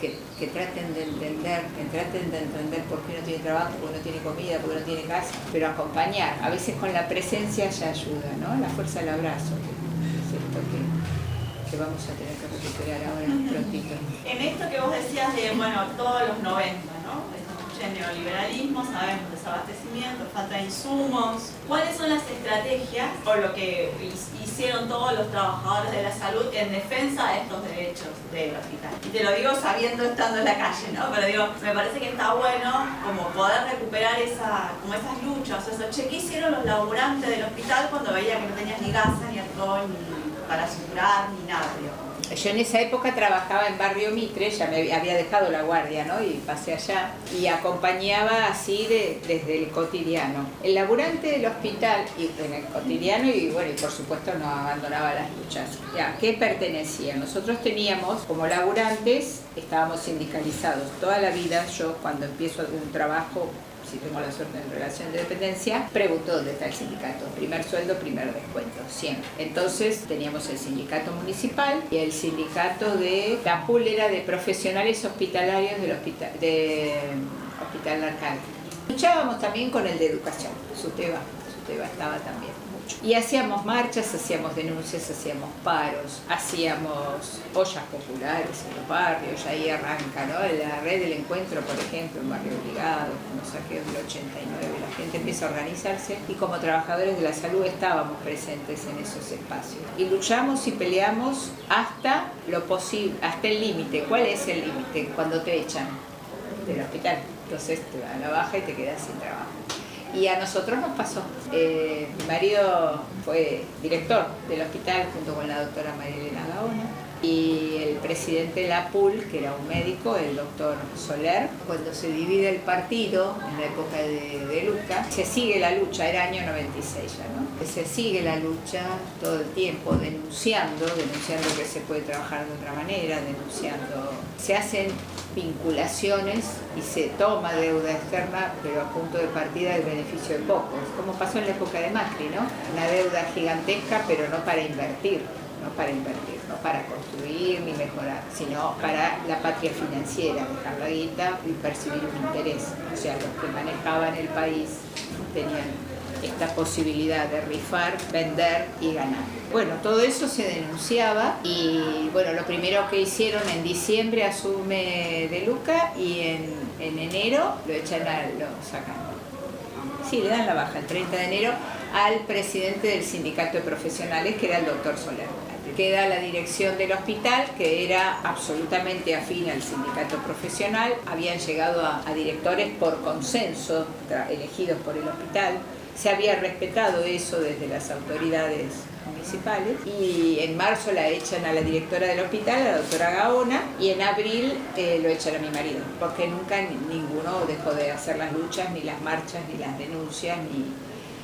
que traten de entender por qué no tiene trabajo, por qué no tiene comida, por qué no tiene casa, pero acompañar, a veces con la presencia ya ayuda, ¿no? La fuerza del abrazo, que es esto que vamos a tener que recuperar ahora prontito. En esto que vos decías de, bueno, todos los 90, ¿no? El neoliberalismo, sabemos, desabastecimiento, falta de insumos. ¿Cuáles son las estrategias o lo que hicieron todos los trabajadores de la salud en defensa de estos derechos del hospital? Y te lo digo sabiendo, estando en la calle, ¿no? Pero digo, me parece que está bueno como poder recuperar esas luchas, o sea, che, ¿qué hicieron los laburantes del hospital cuando veía que no tenías ni gasa, ni alcohol, ni para asegurar, ni nada, digo? Yo en esa época trabajaba en Barrio Mitre, ya me había dejado la guardia, ¿no? Y pasé allá y acompañaba así desde el cotidiano. El laburante del hospital, y en el cotidiano, y bueno, y por supuesto no abandonaba las luchas. ¿A qué pertenecía? Nosotros teníamos, como laburantes, estábamos sindicalizados. Toda la vida yo, cuando empiezo algún trabajo, si tengo la suerte en relación de dependencia, pregunto dónde está el sindicato. Primer sueldo, primer descuento, siempre. Entonces teníamos el sindicato municipal y el sindicato de la PUL era de profesionales hospitalarios del Hospital Arcal. Luchábamos también con el de educación, SUTEBA estaba también mucho. Y hacíamos marchas, hacíamos denuncias, hacíamos paros, hacíamos ollas populares en los barrios, y ahí arranca, ¿no? La red del encuentro, por ejemplo, en Barrio Obligado, con los saqueos del 89, la gente empieza a organizarse y como trabajadores de la salud estábamos presentes en esos espacios. Y luchamos y peleamos hasta lo posible, hasta el límite. ¿Cuál es el límite? Cuando te echan del hospital. Entonces te dan la baja y te quedas sin trabajo. Y a nosotros nos pasó. Mi marido fue director del hospital junto con la doctora María Elena Gaona y el presidente de la PUL, que era un médico, el doctor Soler. Cuando se divide el partido, en la época de Luca, se sigue la lucha, era año 96 ya, ¿no? Se sigue la lucha todo el tiempo denunciando que se puede trabajar de otra manera, denunciando. Se hacen vinculaciones y se toma deuda externa, pero a punto de partida del beneficio de pocos, como pasó en la época de Macri, ¿no? Una deuda gigantesca, pero no para invertir, no para construir ni mejorar, sino para la patria financiera, dejar la guita y percibir un interés. O sea, los que manejaban el país tenían esta posibilidad de rifar, vender y ganar. Bueno, todo eso se denunciaba y bueno, lo primero que hicieron en diciembre asume De Luca y en enero lo sacan. Sí, le dan la baja el 30 de enero al presidente del sindicato de profesionales, que era el doctor Soler. Queda la dirección del hospital, que era absolutamente afín al sindicato profesional. Habían llegado a directores por consenso, elegidos por el hospital. Se había respetado eso desde las autoridades municipales, y en marzo la echan a la directora del hospital, a la doctora Gaona, y en abril lo echan a mi marido, porque nunca ninguno dejó de hacer las luchas, ni las marchas, ni las denuncias,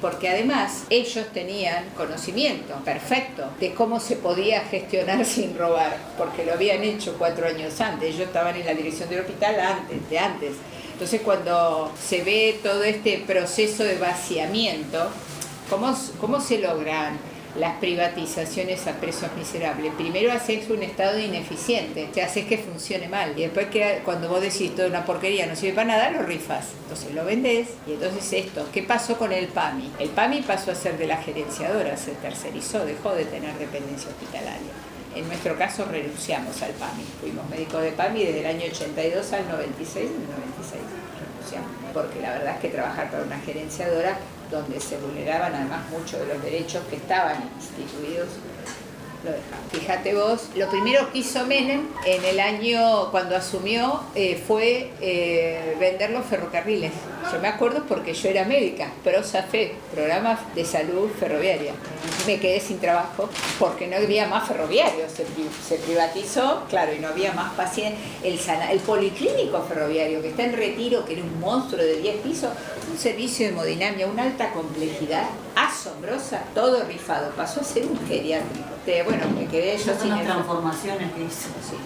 porque además ellos tenían conocimiento perfecto de cómo se podía gestionar sin robar, porque lo habían hecho 4 años antes. Ellos estaban en la dirección del hospital antes. Entonces, cuando se ve todo este proceso de vaciamiento, ¿cómo se logran las privatizaciones a precios miserables? Primero haces un Estado ineficiente, te haces que funcione mal, y después cuando vos decís toda una porquería, no sirve para nada, lo rifas, entonces lo vendés. Y entonces esto, ¿qué pasó con el PAMI? El PAMI pasó a ser de la gerenciadora, se tercerizó, dejó de tener dependencia hospitalaria. En nuestro caso renunciamos al PAMI, fuimos médicos de PAMI desde el año 82 al 96, en el 96 renunciamos, porque la verdad es que trabajar para una gerenciadora donde se vulneraban además muchos de los derechos que estaban instituidos, lo dejamos. Fíjate vos, lo primero que hizo Menem en el año cuando asumió fue vender los ferrocarriles. Yo me acuerdo porque yo era médica, PROSAFE, Programa de Salud Ferroviaria. Me quedé sin trabajo porque no había más ferroviarios, se privatizó, claro, y no había más pacientes. El policlínico ferroviario, que está en Retiro, que era un monstruo de 10 pisos, un servicio de hemodinamia, una alta complejidad, asombrosa, todo rifado, pasó a ser un geriátrico. Bueno, me quedé yo sin las transformaciones que hizo. Sí,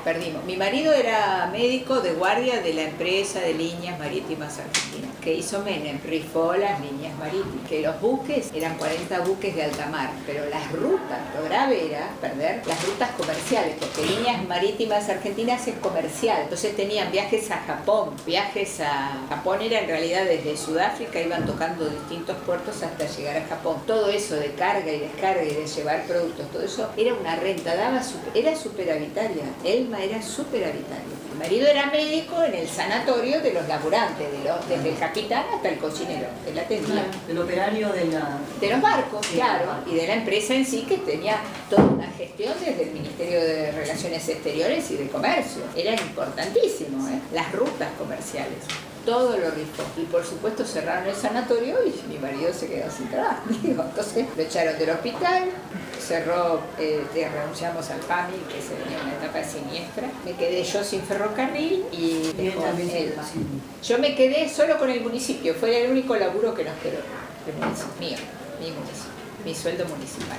perdimos. Mi marido era médico de guardia de la empresa de líneas marítimas argentinas, que hizo Menem, rifó las líneas marítimas, que los buques eran 40 buques de alta mar, pero las rutas, lo grave era perder las rutas comerciales, porque líneas marítimas argentinas es comercial, entonces tenían viajes a Japón, era en realidad desde Sudáfrica, iban tocando distintos puertos hasta llegar a Japón. Todo eso de carga y descarga y de llevar productos, todo eso era una renta, era superavitaria. Elma era superavitaria. Mi marido era médico en el sanatorio de los laburantes, desde el capitán hasta el cocinero, él atendía. El operario de los barcos, sí, claro, y de la empresa en sí, que tenía toda una gestión desde el Ministerio de Relaciones Exteriores y de Comercio. Era importantísimo, las rutas comerciales. Todo lo rifó. Y por supuesto cerraron el sanatorio y mi marido se quedó sin trabajo. Entonces lo echaron del hospital, cerró, renunciamos al PAMI, que se venía una etapa siniestra. Me quedé yo sin ferrocarril y dejó Elma. Yo me quedé solo con el municipio, fue el único laburo que nos quedó. Mi municipio, mi sueldo municipal.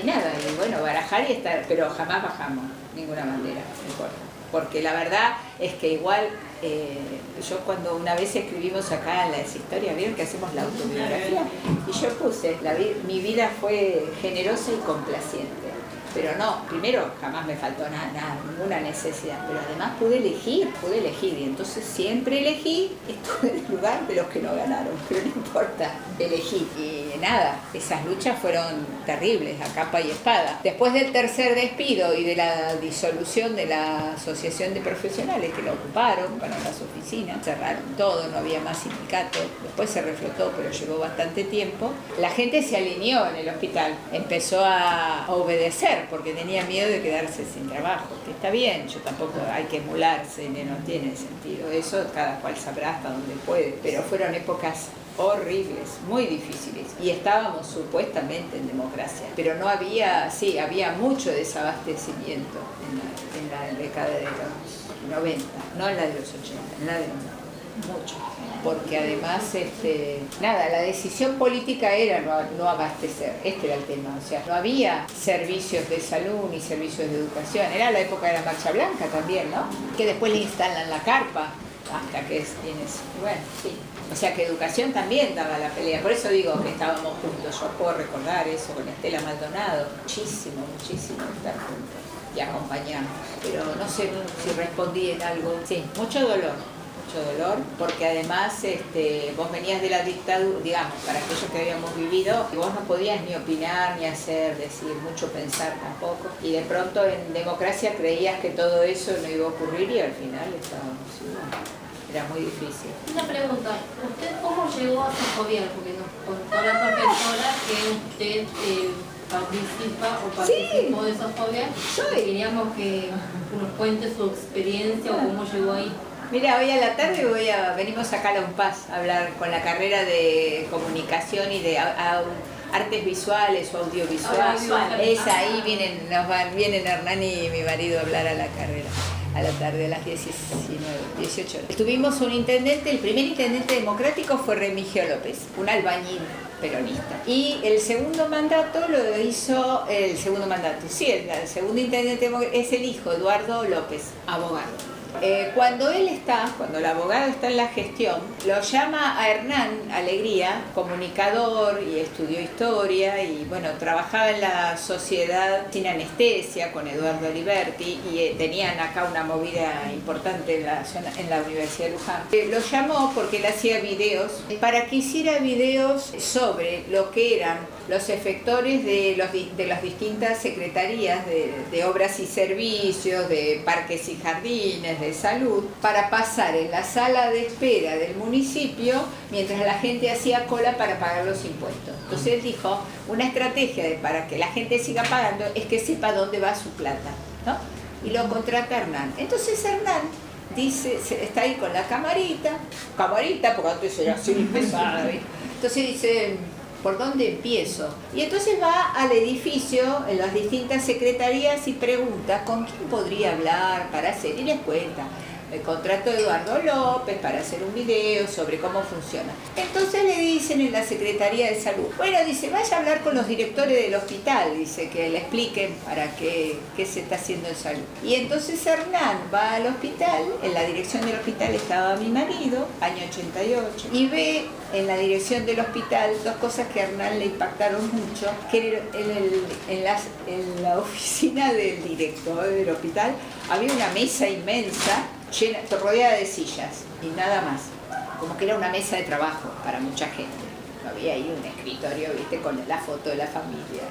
Nada, y bueno, barajar y estar, pero jamás bajamos ninguna bandera, no importa. Porque la verdad es que igual, yo cuando una vez escribimos acá en las historias, vieron que hacemos la autobiografía, y yo puse, mi vida fue generosa y complaciente. Pero no, primero jamás me faltó nada, ninguna necesidad, pero además pude elegir, y entonces siempre elegí, estuve en el lugar de los que no ganaron, pero no importa, elegí. Y nada, esas luchas fueron terribles, a capa y espada. Después del tercer despido y de la disolución de la asociación de profesionales que la ocuparon para las oficinas, cerraron todo, no había más sindicato, después se reflotó, pero llevó bastante tiempo, la gente se alineó en el hospital, empezó a obedecer, porque tenía miedo de quedarse sin trabajo, que está bien, yo tampoco hay que emularse, no tiene sentido, eso cada cual sabrá hasta dónde puede, pero fueron épocas horribles, muy difíciles, y estábamos supuestamente en democracia, pero no había, sí, había mucho desabastecimiento en la década de los 90, no en la de los 80, en la de los 90. Mucho, porque además la decisión política era no abastecer, este era el tema, o sea, no había servicios de salud ni servicios de educación, era la época de la Marcha Blanca también, ¿no? Que después le instalan la carpa hasta que tienes, bueno, sí. O sea que educación también daba la pelea, por eso digo que estábamos juntos, yo puedo recordar eso con Estela Maldonado, muchísimo estar juntos y acompañarnos, pero no sé si respondí en algo, sí, mucho dolor, porque además vos venías de la dictadura, digamos, para aquellos que habíamos vivido, y vos no podías ni opinar, ni hacer, decir, mucho pensar tampoco, y de pronto en democracia creías que todo eso no iba a ocurrir y al final estábamos igual. Era muy difícil. Una pregunta, ¿usted cómo llegó a su gobierno? Porque nos contó la profesora que usted participa o participó de Sofovia. Queríamos que nos cuente su experiencia o cómo llegó ahí. Mira, hoy a la tarde venimos acá a La Paz a hablar con la carrera de comunicación y de artes visuales o audiovisuales. Ahí vienen Hernán y mi marido a hablar a la carrera. A la tarde, a las 18 horas. Tuvimos un intendente, el primer intendente democrático fue Remigio López, un albañil peronista. Y el segundo mandato lo hizo, el segundo intendente es el hijo, Eduardo López, abogado. Cuando el abogado está en la gestión, lo llama a Hernán Alegría, comunicador y estudió historia y bueno, trabajaba en la Sociedad Sin Anestesia con Eduardo Aliberti y tenían acá una movida importante en la Universidad de Luján. Lo llamó porque él hacía videos, para que hiciera videos sobre lo que eran los efectores de las distintas secretarías de obras y servicios, de parques y jardines, de salud, para pasar en la sala de espera del municipio mientras la gente hacía cola para pagar los impuestos. Entonces él dijo, una estrategia para que la gente siga pagando es que sepa dónde va su plata, ¿no? Y lo contrata Hernán. Entonces Hernán dice, está ahí con la camarita, porque antes era así pesada, ¿sí? Entonces dice, ¿por dónde empiezo? Y entonces va al edificio, en las distintas secretarías y pregunta con quién podría hablar para hacer, y les cuenta. El contrato de Eduardo López para hacer un video sobre cómo funciona. Entonces le dicen en la Secretaría de Salud, bueno, dice, vaya a hablar con los directores del hospital, dice, que le expliquen para qué se está haciendo en salud. Y entonces Hernán va al hospital, en la dirección del hospital estaba mi marido, año 88, y ve en la dirección del hospital dos cosas que a Hernán le impactaron mucho, que en la oficina del director del hospital había una mesa inmensa, rodeada de sillas y nada más, como que era una mesa de trabajo para mucha gente. No había ahí un escritorio, viste, con la foto de la familia,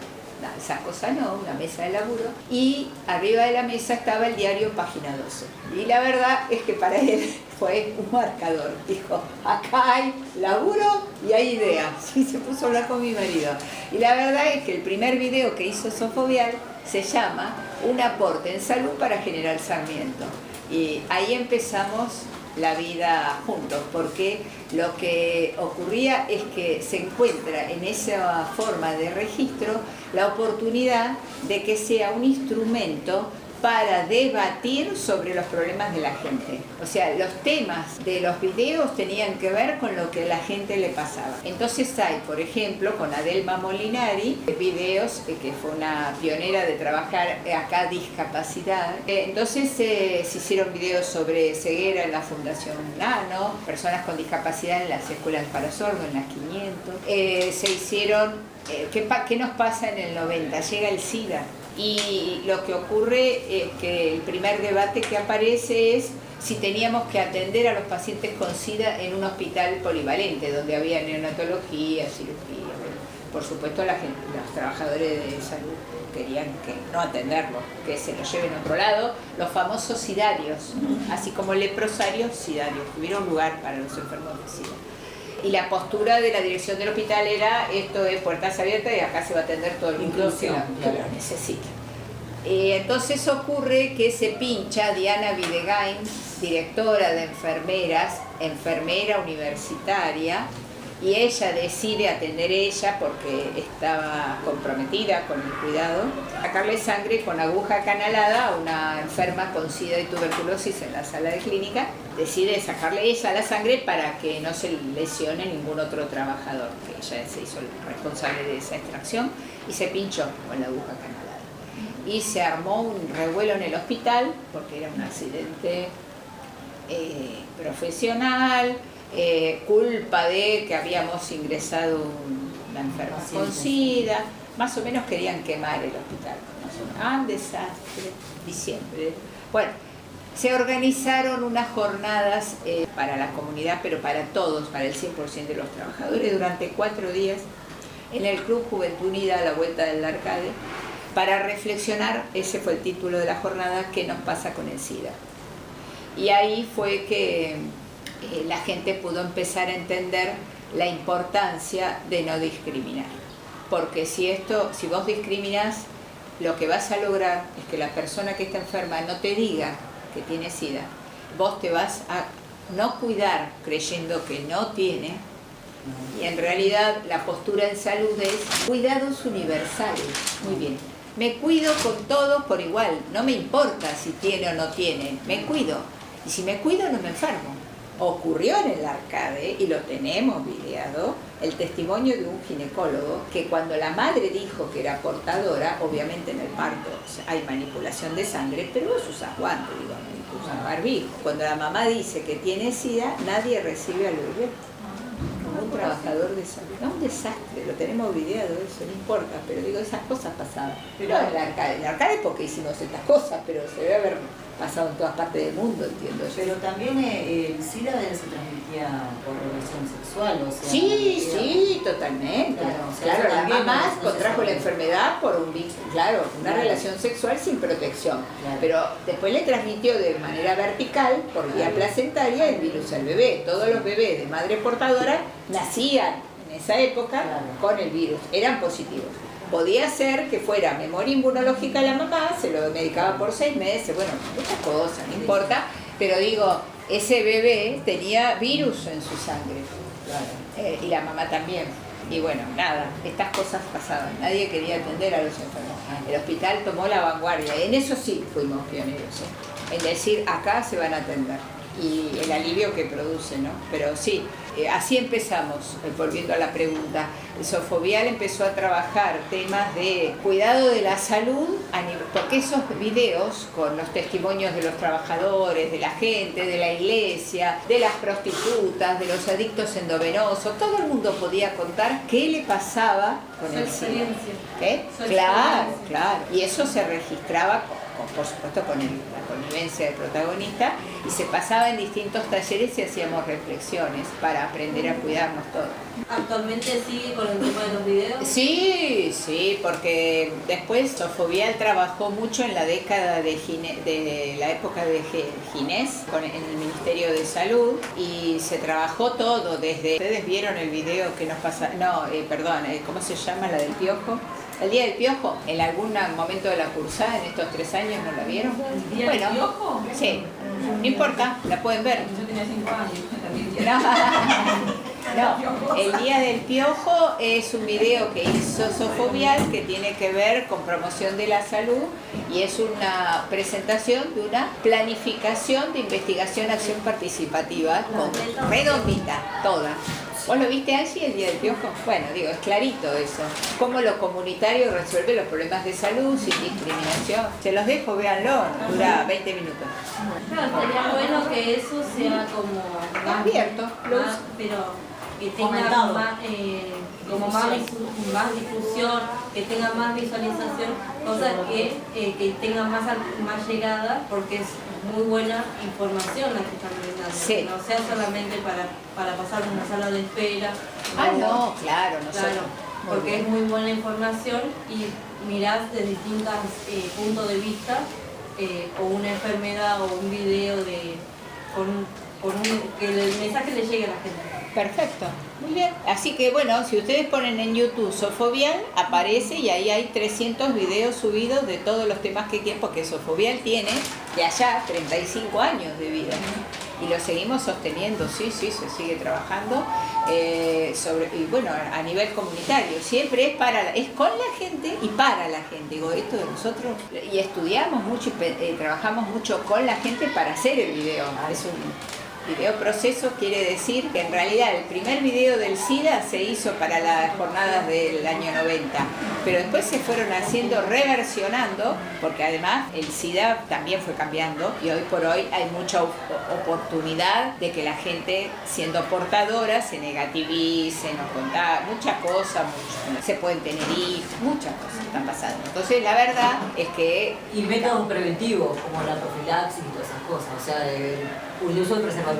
no, esas cosas no, una mesa de laburo, y arriba de la mesa estaba el diario Página 12, y la verdad es que para él fue un marcador. Dijo, acá hay laburo y hay ideas. Y se puso a hablar con mi marido, y la verdad es que el primer video que hizo Sofovial se llama Un aporte en salud para General Sarmiento. Y ahí empezamos la vida juntos, porque lo que ocurría es que se encuentra en esa forma de registro la oportunidad de que sea un instrumento para debatir sobre los problemas de la gente. O sea, los temas de los videos tenían que ver con lo que a la gente le pasaba. Entonces hay, por ejemplo, con Adelma Molinari, videos que fue una pionera de trabajar acá discapacidad. Entonces se hicieron videos sobre ceguera en la Fundación Nano, personas con discapacidad en las escuelas para sordos, en las 500. Se hicieron, ¿qué nos pasa en el 90? Llega el SIDA. Y lo que ocurre es que el primer debate que aparece es si teníamos que atender a los pacientes con SIDA en un hospital polivalente, donde había neonatología, cirugía. Por supuesto, los trabajadores de salud querían que no atenderlo, que se lo lleven a otro lado, los famosos sidarios, así como leprosarios, sidarios, tuvieron lugar para los enfermos de SIDA. Y la postura de la dirección del hospital era, esto es puertas abiertas y acá se va a atender todo el mundo que lo necesita. Entonces ocurre que se pincha Diana Videgain, directora de enfermeras, enfermera universitaria, y ella decide atender ella porque estaba comprometida con el cuidado, sacarle sangre con aguja acanalada a una enferma con SIDA y tuberculosis en la sala de clínica. Decide sacarle ella la sangre para que no se lesione ningún otro trabajador, que ella se hizo responsable de esa extracción, y se pinchó con la aguja acanalada. Y se armó un revuelo en el hospital porque era un accidente profesional, culpa de que habíamos ingresado una enferma con SIDA, más o menos querían quemar el hospital. Un desastre, diciembre. Bueno, se organizaron unas jornadas para la comunidad, pero para todos, para el 100% de los trabajadores, durante 4 días en el Club Juventud Unida a la vuelta del Arcade, para reflexionar, ese fue el título de la jornada, qué nos pasa con el SIDA. Y ahí fue que la gente pudo empezar a entender la importancia de no discriminar. porque si vos discriminás, lo que vas a lograr es que la persona que está enferma no te diga que tiene SIDA. Vos te vas a no cuidar creyendo que no tiene, y en realidad la postura en salud es cuidados universales. Muy bien. Me cuido con todos por igual, no me importa si tiene o no tiene, me cuido. Y si me cuido no me enfermo. Ocurrió en el Arcade, y lo tenemos videado, el testimonio de un ginecólogo que cuando la madre dijo que era portadora, obviamente en el parto hay manipulación de sangre, pero vos usas guantes, digo, usas barbijo. Cuando la mamá dice que tiene SIDA, nadie recibe al bebé. Como un trabajador de salud. No, un desastre, lo tenemos videado eso, no importa, pero digo, esas cosas pasaban. Pero en el Arcade porque hicimos estas cosas, pero se debe haber pasado en todas partes del mundo, entiendo yo. Pero también el SIDA se transmitía por relación sexual, o sea... Sí, totalmente. Claro, la mamá contrajo la enfermedad por una relación sexual sin protección. Claro. Pero después le transmitió de manera vertical, por vía placentaria, el virus al bebé. Todos los bebés de madre portadora nacían en esa época con el virus, eran positivos. Podía ser que fuera memoria inmunológica de la mamá, se lo medicaba por 6 meses, bueno, muchas cosas, no importa, pero digo, ese bebé tenía virus en su sangre, y la mamá también. Y bueno, nada, estas cosas pasaban, nadie quería atender a los enfermos. El hospital tomó la vanguardia, en eso sí fuimos pioneros, en decir, acá se van a atender. Y el alivio que produce, ¿no? Pero sí, así empezamos, volviendo a la pregunta. Sofobial empezó a trabajar temas de cuidado de la salud, porque esos videos con los testimonios de los trabajadores, de la gente, de la iglesia, de las prostitutas, de los adictos endovenosos, todo el mundo podía contar qué le pasaba con el SIDA. Claro. Y eso se registraba por supuesto con la convivencia del protagonista, y se pasaba en distintos talleres y hacíamos reflexiones para aprender a cuidarnos todos. ¿Actualmente sigue con el tema de los videos? Sí, porque después Sofobial trabajó mucho en la década de la época de Ginés, en el Ministerio de Salud, y se trabajó todo desde... ¿Ustedes vieron el video que nos pasa? ¿Cómo se llama? La del piojo. El Día del Piojo, en algún momento de la cursada, en estos 3 años, ¿no la vieron? ¿El Día del Piojo? Sí, no importa, la pueden ver. Yo tenía 5 años, No, el Día del Piojo es un video que hizo Sofobial que tiene que ver con promoción de la salud, y es una presentación de una planificación de investigación, acción participativa, redondita, toda. ¿Vos lo viste, Angie, el Día del Piojo? Bueno, digo, es clarito eso. Cómo lo comunitario resuelve los problemas de salud sin discriminación. Se los dejo, véanlo, dura 20 minutos. Claro, sería bueno que eso sea como abierto, pero que tenga más difusión, que tenga más visualización, cosas que tenga más llegada, porque es muy buena información la que están brindando. Sí. No sea solamente para pasar una sala de espera. No, claro, porque es muy buena información y mirás de distintos puntos de vista, o una enfermedad o un video que el mensaje le llegue a la gente. Perfecto, muy bien. Así que bueno, si ustedes ponen en YouTube Sofobial, aparece, y ahí hay 300 videos subidos de todos los temas que quieren, porque Sofobial tiene de allá 35 años de vida. Y lo seguimos sosteniendo, sí, se sigue trabajando, y bueno, a nivel comunitario. Siempre es con la gente y para la gente. Digo, esto de nosotros, y estudiamos mucho y trabajamos mucho con la gente para hacer el video. Es un video proceso, quiere decir que en realidad el primer video del SIDA se hizo para las jornadas del año 90, pero después se fueron haciendo, reversionando, porque además el SIDA también fue cambiando, y hoy por hoy hay mucha oportunidad de que la gente, siendo portadora, se negativice, no contar muchas cosas, se pueden tener hijos, muchas cosas están pasando. Entonces la verdad es que... Y métodos preventivos, como la profilaxis y todas esas cosas, o sea, el uso de preservativo.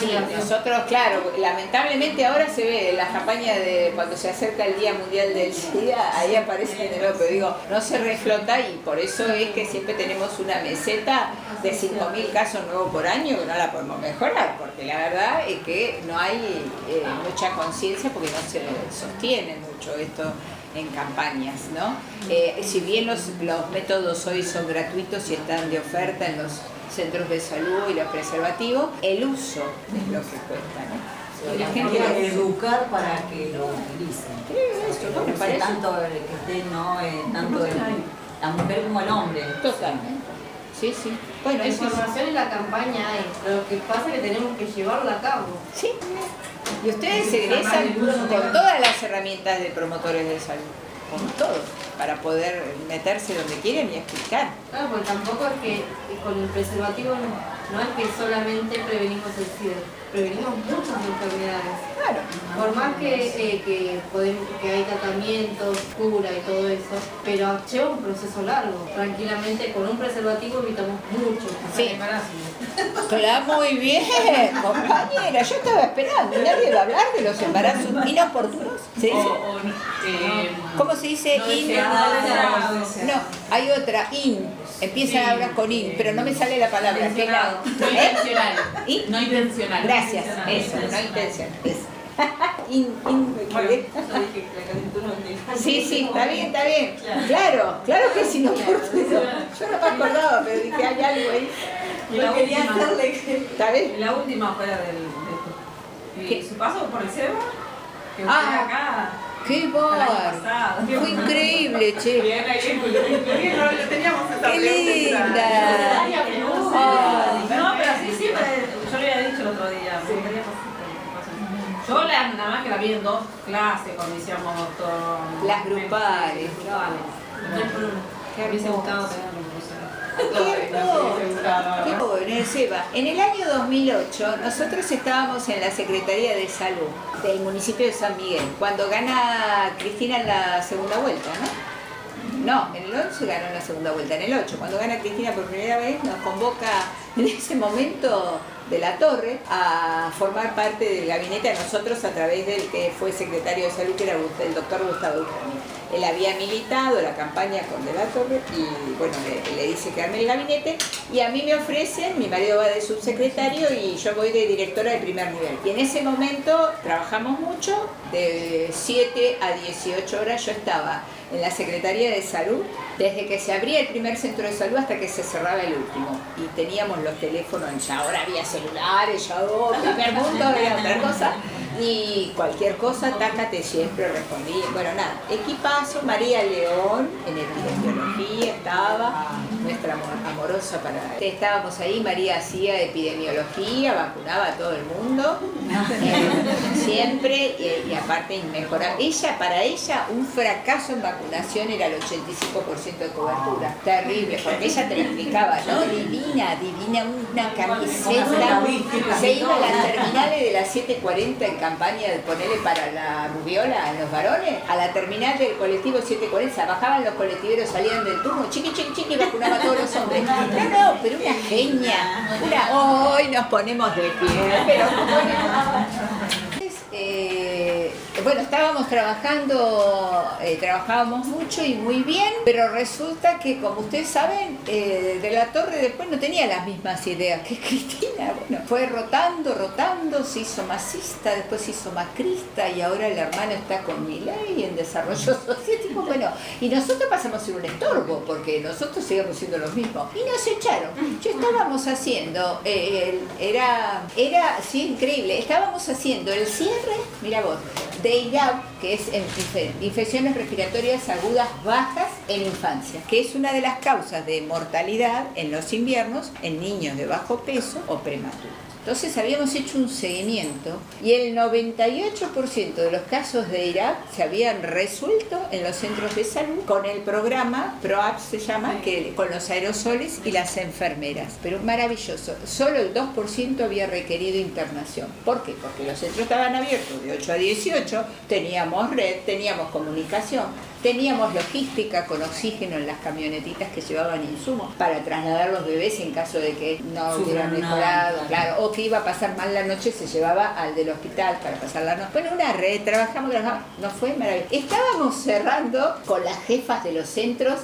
Sí, nosotros, claro, lamentablemente ahora se ve la campaña de cuando se acerca el Día Mundial del SIDA, ahí aparece en el pero digo, no se reflota, y por eso es que siempre tenemos una meseta de 5.000 casos nuevos por año, no la podemos mejorar, porque la verdad es que no hay mucha conciencia, porque no se sostiene mucho esto en campañas, ¿no? Si bien los métodos hoy son gratuitos y están de oferta en los centros de salud y los preservativos, el uso es lo que cuesta, ¿no? Y la gente hay que educar para que lo utilicen. Eso, ¿no? Me parece. Tanto el que esté, ¿no? Tanto la mujer como el hombre. Totalmente. Sí, sí. Bueno, La información en la campaña hay, lo que pasa es que tenemos que llevarla a cabo. sí. Y ustedes se egresan con todas las herramientas de promotores de salud, con todo, para poder meterse donde quieren y explicar. Claro, porque tampoco es que con el preservativo no es que solamente prevenimos el SIDA, prevenimos muchas enfermedades. Claro. Por más que hay tratamientos, cura y todo eso, pero lleva un proceso largo. Tranquilamente con un preservativo evitamos mucho. Sí. Hola, muy bien, compañera. Yo estaba esperando. ¿Nadie va a hablar de los embarazos inoportunos? ¿Se dice? ¿Cómo se dice? No, hay otra, Empieza ahora con pero no me sale la palabra. No intencional. No intencional. Gracias, eso, no intencional. Sí, está bien. Claro que es inoportuno. Yo no me acordaba, pero dije, hay algo ahí. No quería hacerle que... ¿Está bien? La última fue la de su paso por el CEBA, que fue acá. ¡Qué bárbaro! Fue increíble, che. Bien, lo teníamos esa ¡Qué linda! No, pero así siempre, yo le había dicho el otro día. Yo nada más que la vi en 2 clases cuando hicimos todo. Las grupales. Que a mí se gustaba tenerlo. Qué bueno, en el SEBA. En el año 2008 nosotros estábamos en la Secretaría de Salud del municipio de San Miguel, cuando gana Cristina en la segunda vuelta, ¿no? No, en el 11 ganó en la segunda vuelta, en el 8, cuando gana Cristina por primera vez, nos convoca en ese momento de la Torre a formar parte del gabinete a nosotros a través del que fue secretario de Salud, que era el doctor Gustavo Ucrani. Él había militado la campaña con De la Torre y bueno, le dice que arme el gabinete y a mí me ofrecen, mi marido va de subsecretario y yo voy de directora de primer nivel. Y en ese momento trabajamos mucho, de 7 a 18 horas yo estaba en la Secretaría de Salud, desde que se abría el primer centro de salud hasta que se cerraba el último. Y teníamos los teléfonos, ya ahora había celulares, ya primer mundo era otra cosa. Y cualquier cosa, tácate, siempre respondí. Bueno, nada, equipazo, María León, en epidemiología estaba, nuestra amorosa para... Estábamos ahí, María hacía epidemiología, vacunaba a todo el mundo, siempre, y aparte inmejorable. Para ella, un fracaso en vacunación era el 85% de cobertura. Terrible, porque ella te lo explicaba, ¿no? Divina, una camiseta. Se iba a las terminales de las 7:40 en campaña de ponerle para la rubiola en los varones, a la terminal del colectivo 740, bajaban los colectiveros, salían del turno, chiqui, y vacunaba a todos los hombres. No, pero una genia, hoy nos ponemos de pie, pero bueno, estábamos trabajábamos mucho y muy bien, pero resulta que, como ustedes saben, De la Torre después no tenía las mismas ideas que Cristina. Bueno, fue rotando, se hizo masista, después se hizo macrista y ahora el hermano está con Milei en desarrollo sociético. Bueno, y nosotros pasamos a ser un estorbo, porque nosotros seguimos siendo los mismos. Y nos echaron. Yo estábamos haciendo, sí, increíble, estábamos haciendo el cierre, mira vos, de IRAP, que es infecciones respiratorias agudas bajas en infancia, que es una de las causas de mortalidad en los inviernos en niños de bajo peso o prematuros. Entonces habíamos hecho un seguimiento y el 98% de los casos de IRAP se habían resuelto en los centros de salud con el programa PROAP, se llama, que con los aerosoles y las enfermeras. Pero maravilloso, solo el 2% había requerido internación. ¿Por qué? Porque los centros estaban abiertos de 8 a 18, teníamos red, teníamos comunicación, Teníamos logística con oxígeno en las camionetitas que llevaban insumos para trasladar los bebés en caso de que no hubieran mejorado, claro, o que iba a pasar mal la noche, se llevaba al del hospital para pasar la noche. Bueno, una red, trabajamos, nos fue maravilloso. Estábamos cerrando con las jefas de los centros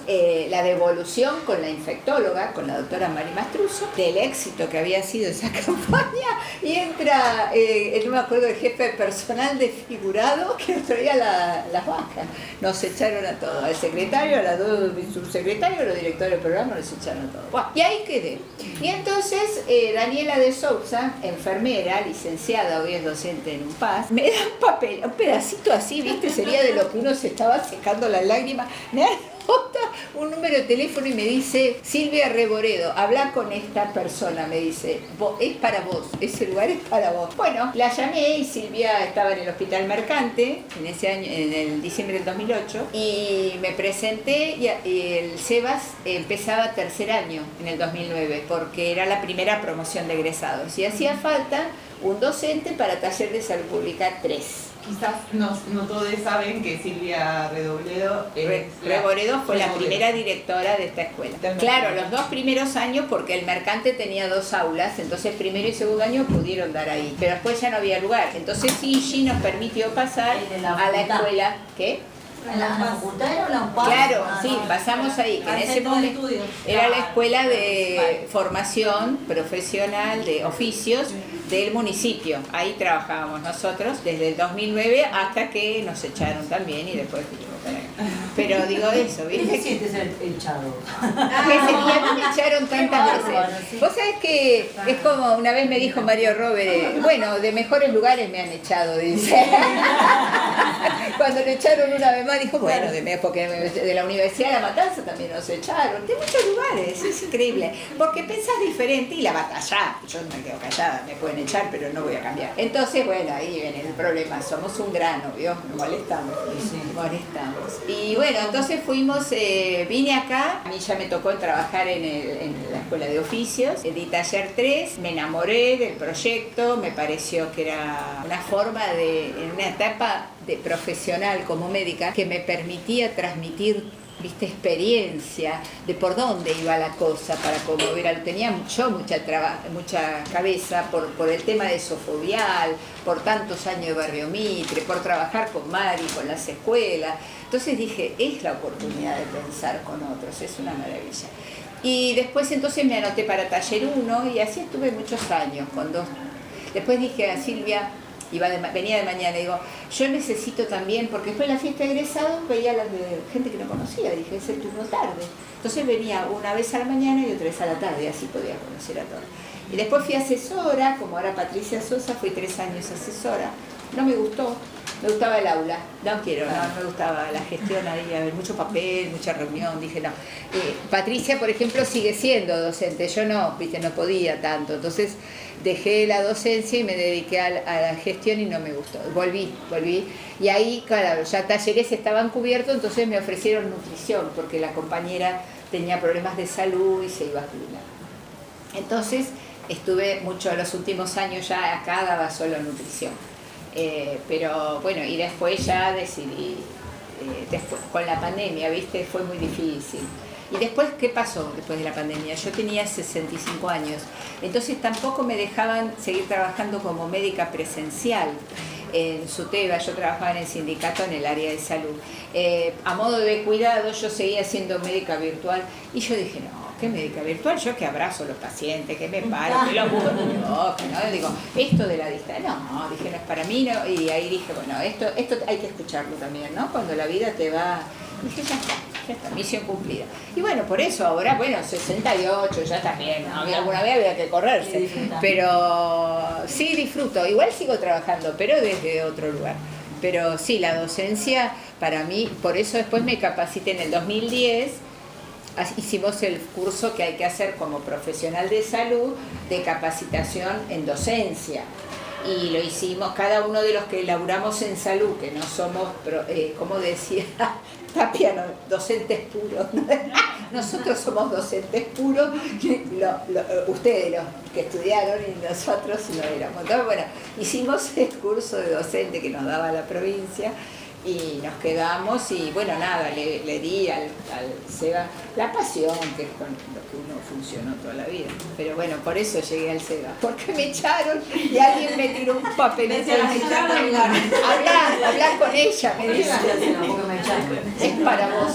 la devolución con la infectóloga, con la doctora Mari Mastruso, del éxito que había sido esa campaña, y entra, no me acuerdo, el jefe personal desfigurado que nos traía las vacas. Nos echaron a todos, al secretario, a la subsecretario, a los directores del programa, nos echaron a todos. Bueno, y ahí quedé. Y entonces Daniela de Sousa, enfermera, licenciada, hoy es docente en UNPAS, me da un papel, un pedacito así, ¿viste? Sería de lo que uno se estaba secando las lágrimas. Me da un número de teléfono y me dice: Silvia Reboredo, habla con esta persona, me dice, es para vos, ese lugar es para vos. Bueno, la llamé y Silvia estaba en el Hospital Mercante en ese año, en el diciembre del 2008, y me presenté y el SEBAS empezaba tercer año en el 2009 porque era la primera promoción de egresados y hacía falta un docente para taller de salud pública 3. Quizás no todos saben que Silvia Reboredo fue la primera directora de esta escuela. Claro, los 2 primeros años, porque el Mercante tenía 2 aulas, entonces primero y segundo año pudieron dar ahí, pero después ya no había lugar. Entonces Gigi nos permitió pasar a la escuela. ¿Qué? ¿En la facultad era la UNPAS? Claro, sí, pasamos ahí, que en ese momento era la escuela de formación profesional de oficios del municipio. Ahí trabajábamos nosotros desde el 2009 hasta que nos echaron también y después fuimos para acá. Pero digo eso, ¿viste? ¿Qué sientes el echado? Ese día no me echaron tantas veces. Vos sabés que es como una vez me dijo Mario Robert, bueno, de mejores lugares me han echado, dice. Cuando le echaron una vez más, dijo, bueno, porque de la Universidad de La Matanza también nos echaron, de muchos lugares, es increíble, porque pensás diferente y la batalla, yo no me quedo callada, me pueden echar, pero no voy a cambiar. Entonces, bueno, ahí viene el problema, somos un grano, ¿vio? Molestamos. Y bueno, entonces fuimos, vine acá, a mí ya me tocó trabajar en la Escuela de Oficios, di taller 3, me enamoré del proyecto, me pareció que era una forma en una etapa de profesional como médica que me permitía transmitir, viste, experiencia de por dónde iba la cosa para conmover. Tenía yo mucha cabeza por el tema de esofobial, por tantos años de Barrio Mitre, por trabajar con Mari, con las escuelas. Entonces dije, es la oportunidad de pensar con otros, es una maravilla. Y después entonces me anoté para taller 1 y así estuve muchos años con 2. Después dije a Silvia, venía de mañana, digo, yo necesito también, porque después de la fiesta de egresados veía a la gente que no conocía, dije, es el turno tarde. Entonces venía una vez a la mañana y otra vez a la tarde, así podía conocer a todos. Y después fui asesora, como ahora Patricia Sosa, fui 3 años asesora. No me gustó, me gustaba el aula, no me gustaba la gestión ahí, había mucho papel, mucha reunión, dije no. Patricia, por ejemplo, sigue siendo docente, yo no, viste, no podía tanto, entonces dejé la docencia y me dediqué a la gestión y no me gustó. Volví. Y ahí, claro, ya talleres estaban cubiertos, entonces me ofrecieron nutrición, porque la compañera tenía problemas de salud y se iba a jubilar. Entonces, estuve los últimos años ya acá, daba solo nutrición. Pero bueno, y después ya decidí, después, con la pandemia, ¿viste? Fue muy difícil. ¿Y después qué pasó después de la pandemia? Yo tenía 65 años, entonces tampoco me dejaban seguir trabajando como médica presencial. En SUTEBA, yo trabajaba en el sindicato en el área de salud. A modo de cuidado yo seguía siendo médica virtual y yo dije, no, ¿qué médica virtual? Yo que abrazo a los pacientes, que me paro, que los busco, no, digo, esto de la distancia, no, dije, no es para mí, no, y ahí dije, bueno, esto hay que escucharlo también, ¿no? Cuando la vida te va, dije, ya está, misión cumplida. Y bueno, por eso ahora, bueno, 68, ya está bien, ¿no? Alguna vez había que correrse, pero sí disfruto, igual sigo trabajando, pero desde otro lugar. Pero sí, la docencia para mí, por eso después me capacité en el 2010, hicimos el curso que hay que hacer como profesional de salud de capacitación en docencia. Y lo hicimos cada uno de los que laburamos en salud, que no somos, como decía Tapia, no, docentes puros. Nosotros somos docentes puros, ustedes los que estudiaron y nosotros no éramos. Entonces, bueno, hicimos el curso de docente que nos daba la provincia Y nos quedamos y bueno, nada, le di al SEBA la pasión, que es con lo que uno funcionó toda la vida. Pero bueno, por eso llegué al SEBA, porque me echaron y alguien me tiró un papelito y me echaron. Hablar con ella, me dice. Es para vos.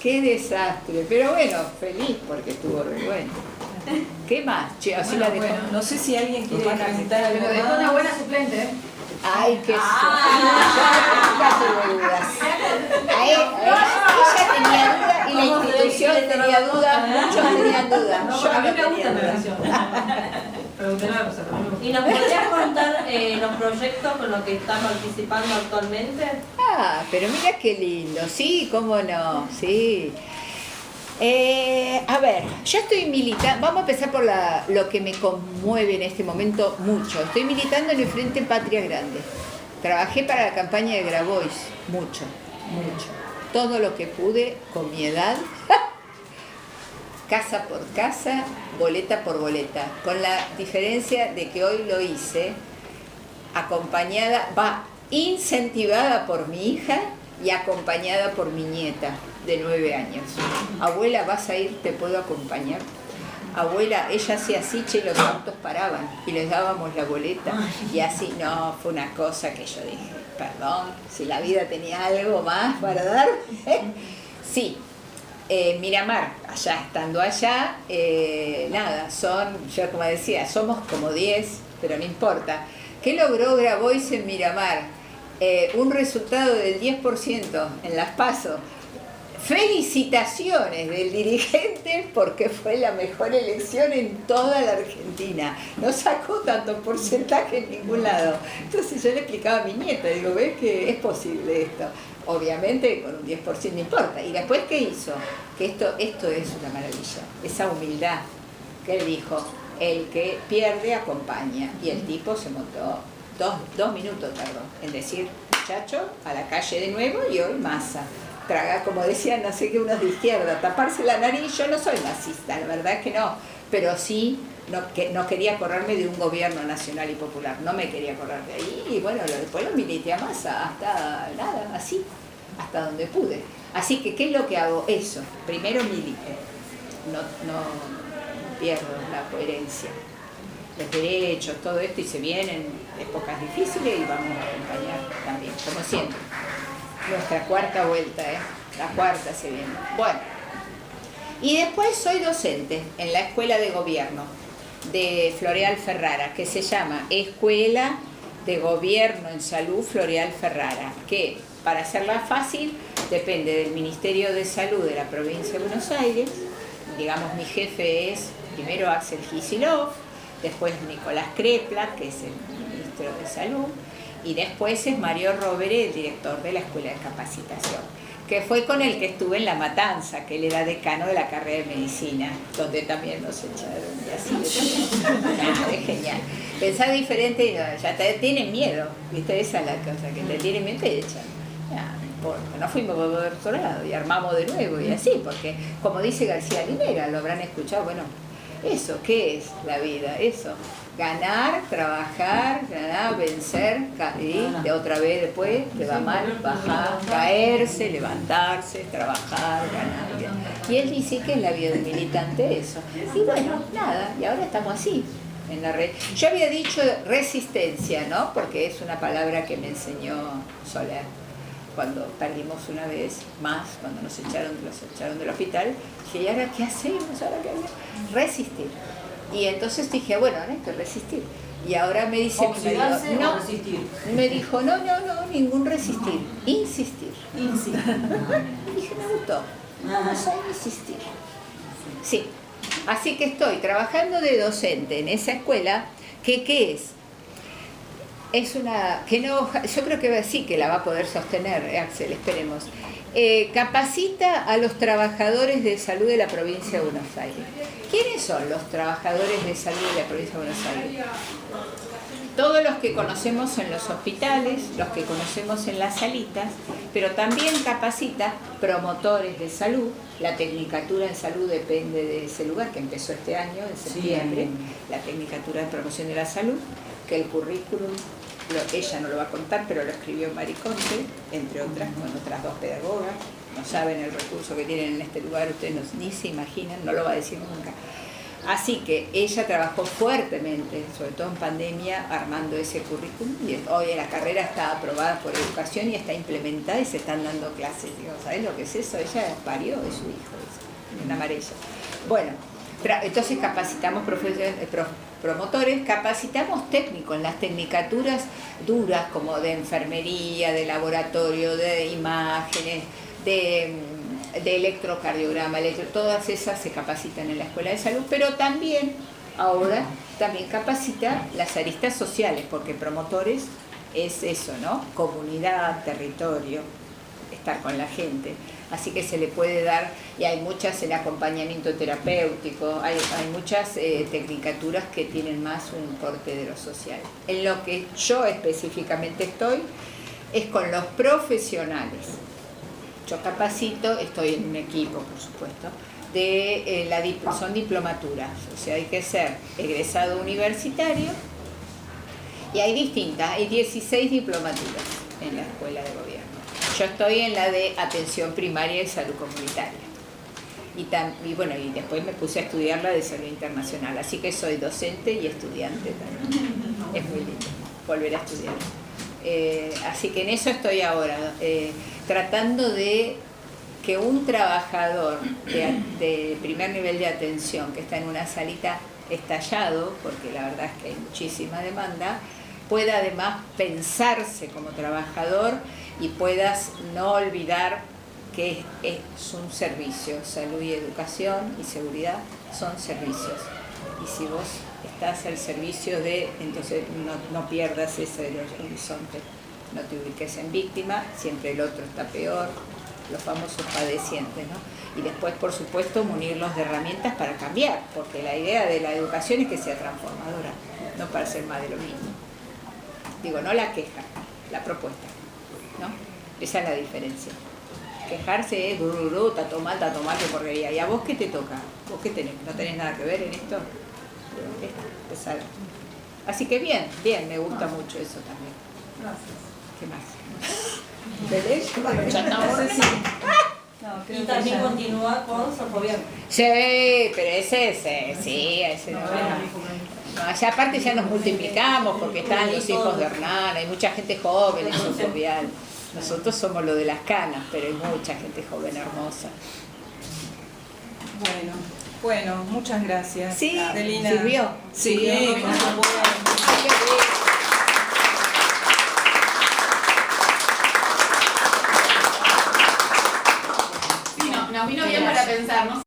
Qué desastre. Pero bueno, feliz porque estuvo re bueno. ¿Qué más? Che, así la dejo. Bueno, no sé si alguien quiere comentar algo. Pero dejó una buena suplente, ¿eh? Ay, qué nunca tuve dudas. Ella tenía dudas y la institución tenía dudas, muchos tenían dudas. Yo a mí no me gusta tenía la dudas. relación. Pregunté una cosa, pero a mí me gusta. ¿Y nos podrías contar los proyectos con los que está participando actualmente? Ah, pero mira qué lindo, sí, cómo no, sí. A ver, yo estoy militando, vamos a empezar por lo que me conmueve en este momento mucho. Estoy militando en el Frente Patria Grande. Trabajé para la campaña de Grabois, mucho. Todo lo que pude con mi edad, casa por casa, boleta por boleta, con la diferencia de que hoy lo hice acompañada, incentivada por mi hija y acompañada por mi nieta de 9 años. Abuela, ¿vas a ir? ¿Te puedo acompañar? Abuela, ella hacía así, che, los autos paraban y les dábamos la boleta. Y así, no, fue una cosa que yo dije, perdón, si la vida tenía algo más para dar. Sí, Miramar, allá, estando allá, nada, yo como decía, somos como 10, pero no importa. ¿Qué logró Grabois en Miramar? Un resultado del 10% en las PASO. Felicitaciones del dirigente porque fue la mejor elección en toda la Argentina. No sacó tanto porcentaje en ningún lado. Entonces yo le explicaba a mi nieta, digo, ¿ves que es posible esto? Obviamente con un 10% no importa. ¿Y después qué hizo? Que esto es una maravilla. Esa humildad que él dijo, el que pierde acompaña. Y el tipo se montó, dos minutos tardó en decir, muchacho, a la calle de nuevo y hoy Massa. Traga, como decían, no sé qué, unos de izquierda, taparse la nariz. Yo no soy masista, la verdad es que no, pero sí no quería correrme de un gobierno nacional y popular, no me quería correr de ahí, y bueno, después lo milité a Massa, hasta nada, así, hasta donde pude. Así que, ¿qué es lo que hago? Eso, primero milité, no pierdo la coherencia. Los derechos, todo esto, y se vienen épocas difíciles y vamos a acompañar también, como siempre. Nuestra cuarta vuelta, la cuarta se viene. Bueno, y después soy docente en la Escuela de Gobierno de Floreal Ferrara, que se llama Escuela de Gobierno en Salud Floreal Ferrara, que, para hacerla fácil, depende del Ministerio de Salud de la provincia de Buenos Aires. Digamos, mi jefe es primero Axel Kicillof, después Nicolás Krepla, que es el ministro de Salud, y después es Mario Rovere, el director de la Escuela de Capacitación, que fue con el que estuve en La Matanza, que él era decano de la carrera de Medicina, donde también nos echaron, y así es genial. Pensar diferente y ya te tienen miedo, ¿viste? Esa es la cosa, que te tienen miedo y te echan. No importa, no fuimos por doctorado y armamos de nuevo y así, porque como dice García Linera, lo habrán escuchado, bueno, eso, ¿qué es la vida? Eso. Ganar, trabajar, ganar, vencer, y de otra vez después te va mal, bajar, caerse, levantarse, trabajar, ganar. Y él dice que es la vida del militante eso. Y bueno, nada, y ahora estamos así, en la red. Yo había dicho resistencia, ¿no? Porque es una palabra que me enseñó Soler. Cuando perdimos una vez más, cuando nos echaron del hospital, dije, ¿y ahora qué hacemos? ¿Ahora qué hacemos? Resistir. Y entonces dije, bueno, hay que resistir. Y ahora me dice mi marido, no, resistir. Me dijo, no, ningún resistir, insistir. Y dije, me gustó, vamos a insistir. Sí, así que estoy trabajando de docente en esa escuela, que ¿qué es? Es una, que no, yo creo que sí que la va a poder sostener, Axel, esperemos. Capacita a los trabajadores de salud de la provincia de Buenos Aires. ¿Quiénes son los trabajadores de salud de la provincia de Buenos Aires? Todos los que conocemos en los hospitales, los que conocemos en las salitas, pero también capacita promotores de salud. La tecnicatura en salud depende de ese lugar, que empezó este año, en septiembre, la tecnicatura de promoción de la salud, que el currículum ella no lo va a contar, pero lo escribió Mariconte, entre otras, con otras 2 pedagogas. No saben el recurso que tienen en este lugar, ustedes ni se imaginan, no lo va a decir nunca. Así que ella trabajó fuertemente, sobre todo en pandemia, armando ese currículum, y hoy la carrera está aprobada por Educación y está implementada y se están dando clases. Digo, ¿sabes lo que es eso? Ella parió de su hijo, una amarilla. Bueno, entonces capacitamos promotores, capacitamos técnicos en las tecnicaturas duras como de enfermería, de laboratorio, de imágenes, de electrocardiograma, todas esas se capacitan en la Escuela de Salud, pero también ahora capacita las aristas sociales, porque promotores es eso, ¿no? Comunidad, territorio, estar con la gente. Así que se le puede dar, y hay muchas en acompañamiento terapéutico, hay muchas tecnicaturas que tienen más un corte de lo social. En lo que yo específicamente estoy es con los profesionales. Yo capacito, estoy en un equipo, por supuesto, son diplomaturas, o sea, hay que ser egresado universitario, y hay distintas, hay 16 diplomaturas en la Escuela de Gobierno. Yo estoy en la de Atención Primaria y Salud Comunitaria. Y después me puse a estudiar la de Salud Internacional, así que soy docente y estudiante también. Es muy lindo volver a estudiar. Así que en eso estoy ahora, tratando de que un trabajador de primer nivel de atención que está en una salita estallado, porque la verdad es que hay muchísima demanda, pueda además pensarse como trabajador y puedas no olvidar que es un servicio. Salud y educación y seguridad son servicios, y si vos estás al servicio entonces no pierdas ese horizonte, no te ubiques en víctima, siempre el otro está peor, los famosos padecientes, ¿no? Y después, por supuesto, munirlos de herramientas para cambiar, porque la idea de la educación es que sea transformadora, no para ser más de lo mismo. Digo, no la queja, la propuesta, ¿no? Esa es la diferencia. Quejarse es tato mal, qué porquería. ¿Y a vos qué te toca? ¿Vos qué tenés? ¿No tenés nada que ver en esto? Empezar. Así que bien, me gusta mucho eso también. Gracias. ¿Qué más? ¿Belén? Ya estamos. Y también continúa con Sofobierno. Sí, pero ese no. Ya aparte ya nos multiplicamos porque están los hijos de Hernán, hay mucha gente joven en Sofobial. Nosotros somos lo de las canas, pero hay mucha gente joven hermosa. Bueno, muchas gracias. Sí, Adelina. ¿sirvió? Sí, Ay, qué bien.